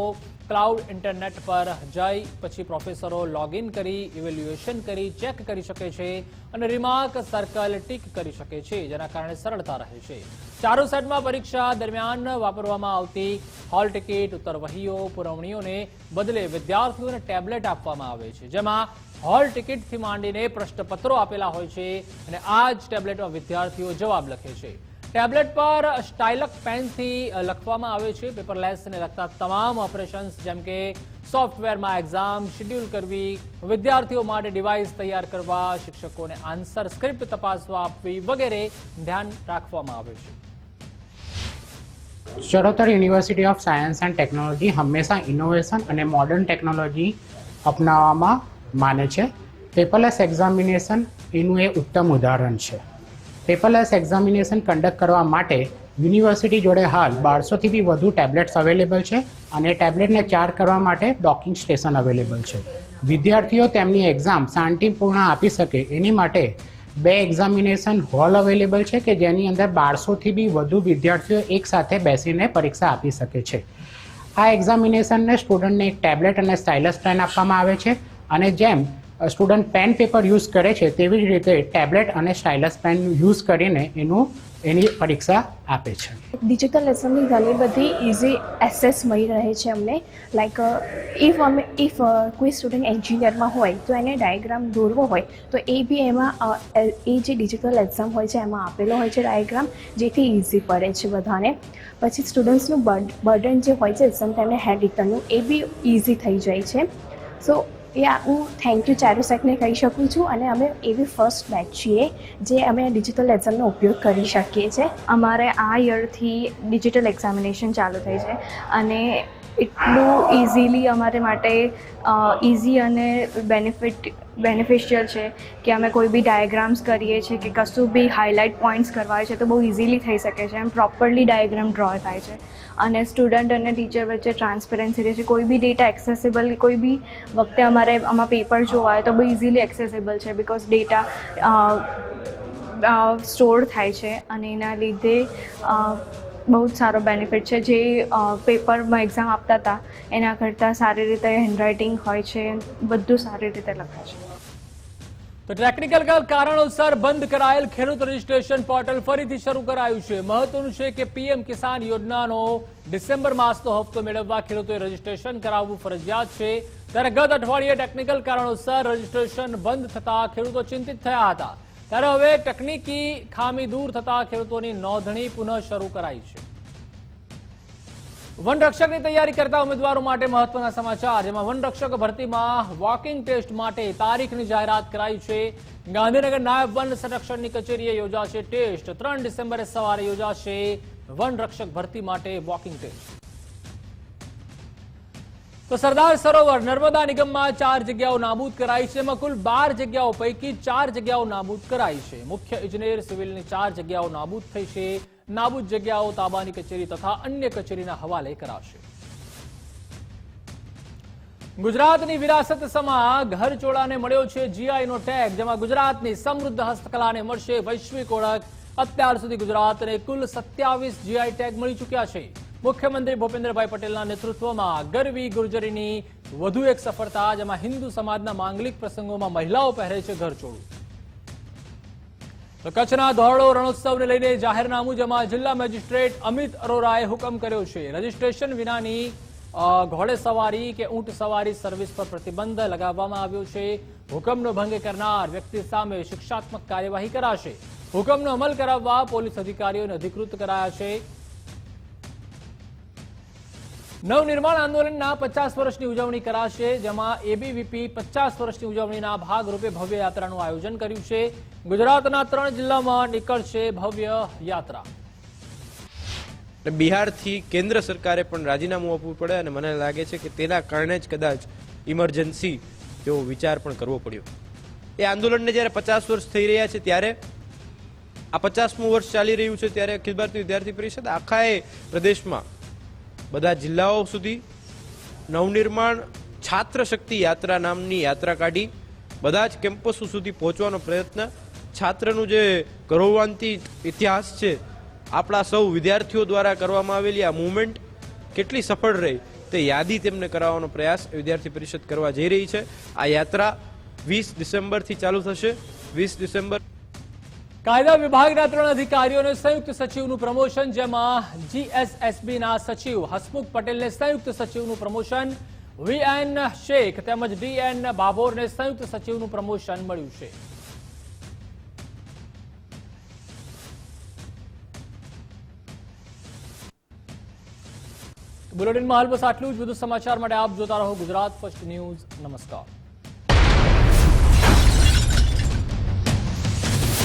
ક્લાઉડ ઇન્ટરનેટ પર જઈ પછી પ્રોફેસરો લોગિન કરી ઇવેલ્યુએશન કરી ચેક કરી શકે છે અને રિમાર્ક સર્કલ ટીક કરી શકે છે, જેના કારણે સરળતા રહે છે. ચારુસેટમાં પરીક્ષા દરમિયાન વાપરવામાં આવતી હોલ ટિકિટ, ઉત્તરવહીઓ, પુરવણીઓને બદલે વિદ્યાર્થીઓને ટેબ્લેટ આપવામાં આવે છે, જેમાં હોલ ટિકિટથી માંડીને પ્રશ્નપત્રો આપેલા હોય છે અને આ જ ટેબ્લેટમાં વિદ્યાર્થીઓ જવાબ લખે છે. ટેબ્લેટ પર સ્ટાઇલક પેનથી લખવામાં આવે છે. પેપરલેસને લગતા તમામ ઓપરેશન્સ જેમ કે સોફ્ટવેરમાં એક્ઝામ શેડ્યુલ કરવી, વિદ્યાર્થીઓ માટે ડિવાઇસ તૈયાર કરવા, શિક્ષકોને આન્સર સ્ક્રિપ્ટ તપાસવા આપવી વગેરે ધ્યાન રાખવામાં આવે છે. Charotar university of science and technology હંમેશા ઇનોવેશન અને મોડર્ન ટેકનોલોજી અપનાવવામાં માને છે. પેપરલેસ એક્ઝામિનેશન એનું એ ઉત્તમ ઉદાહરણ છે. પેપરલેસ એક્ઝામિનેશન કન્ડક્ટ કરવા માટે યુનિવર્સિટી જોડે હાલ 1200થી બી વધુ ટેબ્લેટ્સ અવેલેબલ છે અને ટેબ્લેટને ચાર્જ કરવા માટે ડોકિંગ સ્ટેશન અવેલેબલ છે. વિદ્યાર્થીઓ તેમની એક્ઝામ શાંતિપૂર્ણ આપી શકે એની માટે 2 એક્ઝામિનેશન હોલ અવેલેબલ છે કે જેની અંદર 1200થી બી વધુ વિદ્યાર્થીઓ એકસાથે બેસીને પરીક્ષા આપી શકે છે. આ એક્ઝામિનેશનને સ્ટુડન્ટને એક ટેબ્લેટ અને સ્ટાઇલસ પેન આપવામાં આવે છે અને જેમ સ્ટુડન્ટ પેન પેપર યુઝ કરે છે તેવી જ રીતે ટેબ્લેટ અને સ્ટાઇલસ પેન યુઝ કરીને એની પરીક્ષા આપે છે. ડિજિટલ લેસનની ઘણી બધી ઇઝી એક્સેસ મળી રહે છે અમને. લાઈક ઇફ કોઈ સ્ટુડન્ટ એન્જિનિયરમાં હોય તો એને ડાયાગ્રામ દોરવો હોય તો એ બી એમાં એ જે ડિજિટલ એક્ઝામ હોય છે એમાં આપેલો હોય છે ડાયાગ્રામ, જેથી ઇઝી પડે છે બધાને. પછી સ્ટુડન્ટ્સનું બર્ડન જે હોય છે એક્ઝામ ટાઈમને હેન્ડ રિટર્નનું એ બી ઇઝી થઈ જાય છે. સો હું થેન્ક યુ ચારુસેટને કહી શકું છું અને અમે એવી ફર્સ્ટ બેચ છીએ જે અમે ડિજિટલ એક્ઝામનો ઉપયોગ કરી શકીએ છીએ. અમારે આ યરથી ડિજિટલ એક્ઝામિનેશન ચાલુ થઈ છે અને એટલું ઇઝીલી અમારે માટે ઇઝી અને બેનિફિશિયલ છે કે અમે કોઈ બી ડાયાગ્રામ્સ કરીએ છીએ કે કશું બી હાઇલાઇટ પોઈન્ટ્સ કરવા છે તો બહુ ઇઝીલી થઈ શકે છે. એમ પ્રોપરલી ડાયાગ્રામ ડ્રો થાય છે અને સ્ટુડન્ટ અને ટીચર વચ્ચે ટ્રાન્સપરન્સી રહે છે. કોઈ બી ડેટા એક્સેસિબલ, કોઈ બી વખતે અમારે આમાં પેપર જોવા હોય તો બહુ ઇઝીલી એક્સેસિબલ છે બિકોઝ ડેટા સ્ટોર થાય છે અને એના લીધે બહુ જ સારો બેનિફિટ છે. જે પેપરમાં એક્ઝામ આપતા હતા એના કરતાં સારી રીતે હેન્ડરાઇટિંગ હોય છે, બધું સારી રીતે લખાય છે. તો ટેકનિકલ કારણોસર બંધ કરાયેલ ખેડૂત રજીસ્ટ્રેશન પોર્ટલ ફરીથી શરૂ કરાયું છે. મહત્વનું છે કે પીએમ કિસાન યોજનાનો ડિસેમ્બર માસનો હપ્તો મેળવવા ખેડૂતોએ રજીસ્ટ્રેશન કરાવવું ફરજિયાત છે. ત્યારે ગત અઠવાડિયે ટેકનિકલ કારણોસર રજીસ્ટ્રેશન બંધ થતા ખેડૂતો ચિંતિત થયા હતા. ત્યારે હવે તકનીકી ખામી દૂર થતા ખેડૂતોની નોંધણી પુનઃ શરૂ કરાઈ છે. વનરક્ષકની તૈયારી કરતા ઉમેદવારો માટે મહત્વના સમાચાર, જેમાં વનરક્ષક ભરતીમાં વોકિંગ ટેસ્ટ માટે તારીખની જાહેરાત કરાઈ છે. ગાંધીનગર નાયબ વન સંરક્ષણની કચેરીએ યોજાશે ટેસ્ટ. 3 ડિસેમ્બરે સવારે યોજાશે વનરક્ષક ભરતી માટે વોકિંગ ટેસ્ટ. તો સરદાર સરોવર નર્મદા નિગમમાં 4 જગ્યાઓ નાબૂદ કરાઈ છે. એમાં કુલ 12 જગ્યાઓ પૈકી 4 જગ્યાઓ નાબૂદ કરાઈ છે. મુખ્ય ઇજનેર સિવિલની 4 જગ્યાઓ નાબૂદ થઈ છે. નાબૂદ જગ્યાઓ તાબાની કચેરી તથા અન્ય કચેરીના હવાલે કરાશે. ગુજરાતની વિરાસત સમા ઘરચોળાને મળ્યો છે જીઆઈનો ટેગ, જેમાં ગુજરાતની સમૃદ્ધ હસ્તકલાને મળશે વૈશ્વિક ઓળખ. અત્યાર સુધી ગુજરાતને કુલ 27 જીઆઈ ટેગ મળી ચૂક્યા છે. મુખ્યમંત્રી ભૂપેન્દ્રભાઈ પટેલના નેતૃત્વમાં ગરવી ગુર્જરીની વધુ એક સફળતા, જેમાં હિન્દુ સમાજના માંગલિક પ્રસંગોમાં મહિલાઓ પહેરે છે ઘરચોળું. તો કચ્છના ધોરડો રણોત્સવને લઈને જાહેરનામું, જેમાં જિલ્લા મેજિસ્ટ્રેટ અમિત અરોરાએ હુકમ કર્યો છે રજીસ્ટ્રેશન વિનાની ઘોડેસવારી કે ઊંટ સવારી સર્વિસ પર પ્રતિબંધ લગાવવામાં આવ્યો છે. હુકમનો ભંગ કરનાર વ્યક્તિ સામે શિક્ષાત્મક કાર્યવાહી કરાશે. હુકમનો અમલ કરાવવા પોલીસ અધિકારીઓને અધિકૃત કરાયા છે. નવનિર્માણ આંદોલનના 50 વર્ષની ઉજવણી કરાશે, જેમાં એબીવીપી 50 વર્ષની ઉજવણીના ભાગરૂપે ભવ્ય યાત્રાનું આયોજન કર્યું છે. ગુજરાતના 3 જિલ્લામાં નીકળશે ભવ્ય યાત્રા. બિહારથી કેન્દ્ર સરકારે પણ રાજીનામું આપવું પડે અને મને લાગે છે કે તેના કારણે જ કદાચ ઇમરજન્સી જેવો વિચાર પણ કરવો પડ્યો. એ આંદોલનને જ્યારે 50 વર્ષ થઈ રહ્યા છે ત્યારે આ 50મું વર્ષ ચાલી રહ્યું છે ત્યારે અખિલ ભારતીય વિદ્યાર્થી પરિષદ આખા પ્રદેશમાં બધા જિલ્લાઓ સુધી નવનિર્માણ છાત્ર શક્તિ યાત્રા નામની યાત્રા કાઢી બધા જ કેમ્પસો સુધી પહોંચવાનો પ્રયત્ન. છાત્રનું જે ગૌરવાન્વિત ઇતિહાસ છે, આપણા સૌ વિદ્યાર્થીઓ દ્વારા કરવામાં આવેલી આ મુવમેન્ટ કેટલી સફળ રહી તે યાદી તેમને કરાવવાનો પ્રયાસ વિદ્યાર્થી પરિષદ કરવા જઈ રહી છે. આ યાત્રા 20 ડિસેમ્બરથી ચાલુ થશે. 20 ડિસેમ્બર. કાયદા વિભાગના 3 અધિકારીઓને સંયુક્ત સચિવનું પ્રમોશન, જેમાં જીએસએસબીના સચિવ હસમુખ પટેલને સંયુક્ત સચિવનું પ્રમોશન, વીએન શેખ તેમજ ડીએન બાબોરને સંયુક્ત સચિવનું પ્રમોશન મળ્યું છે. બુલેટિનમાં હાલ બસ આટલું જ. વધુ સમાચાર માટે આપ જોતા રહો ગુજરાત ફર્સ્ટ ન્યૂઝ. નમસ્કાર.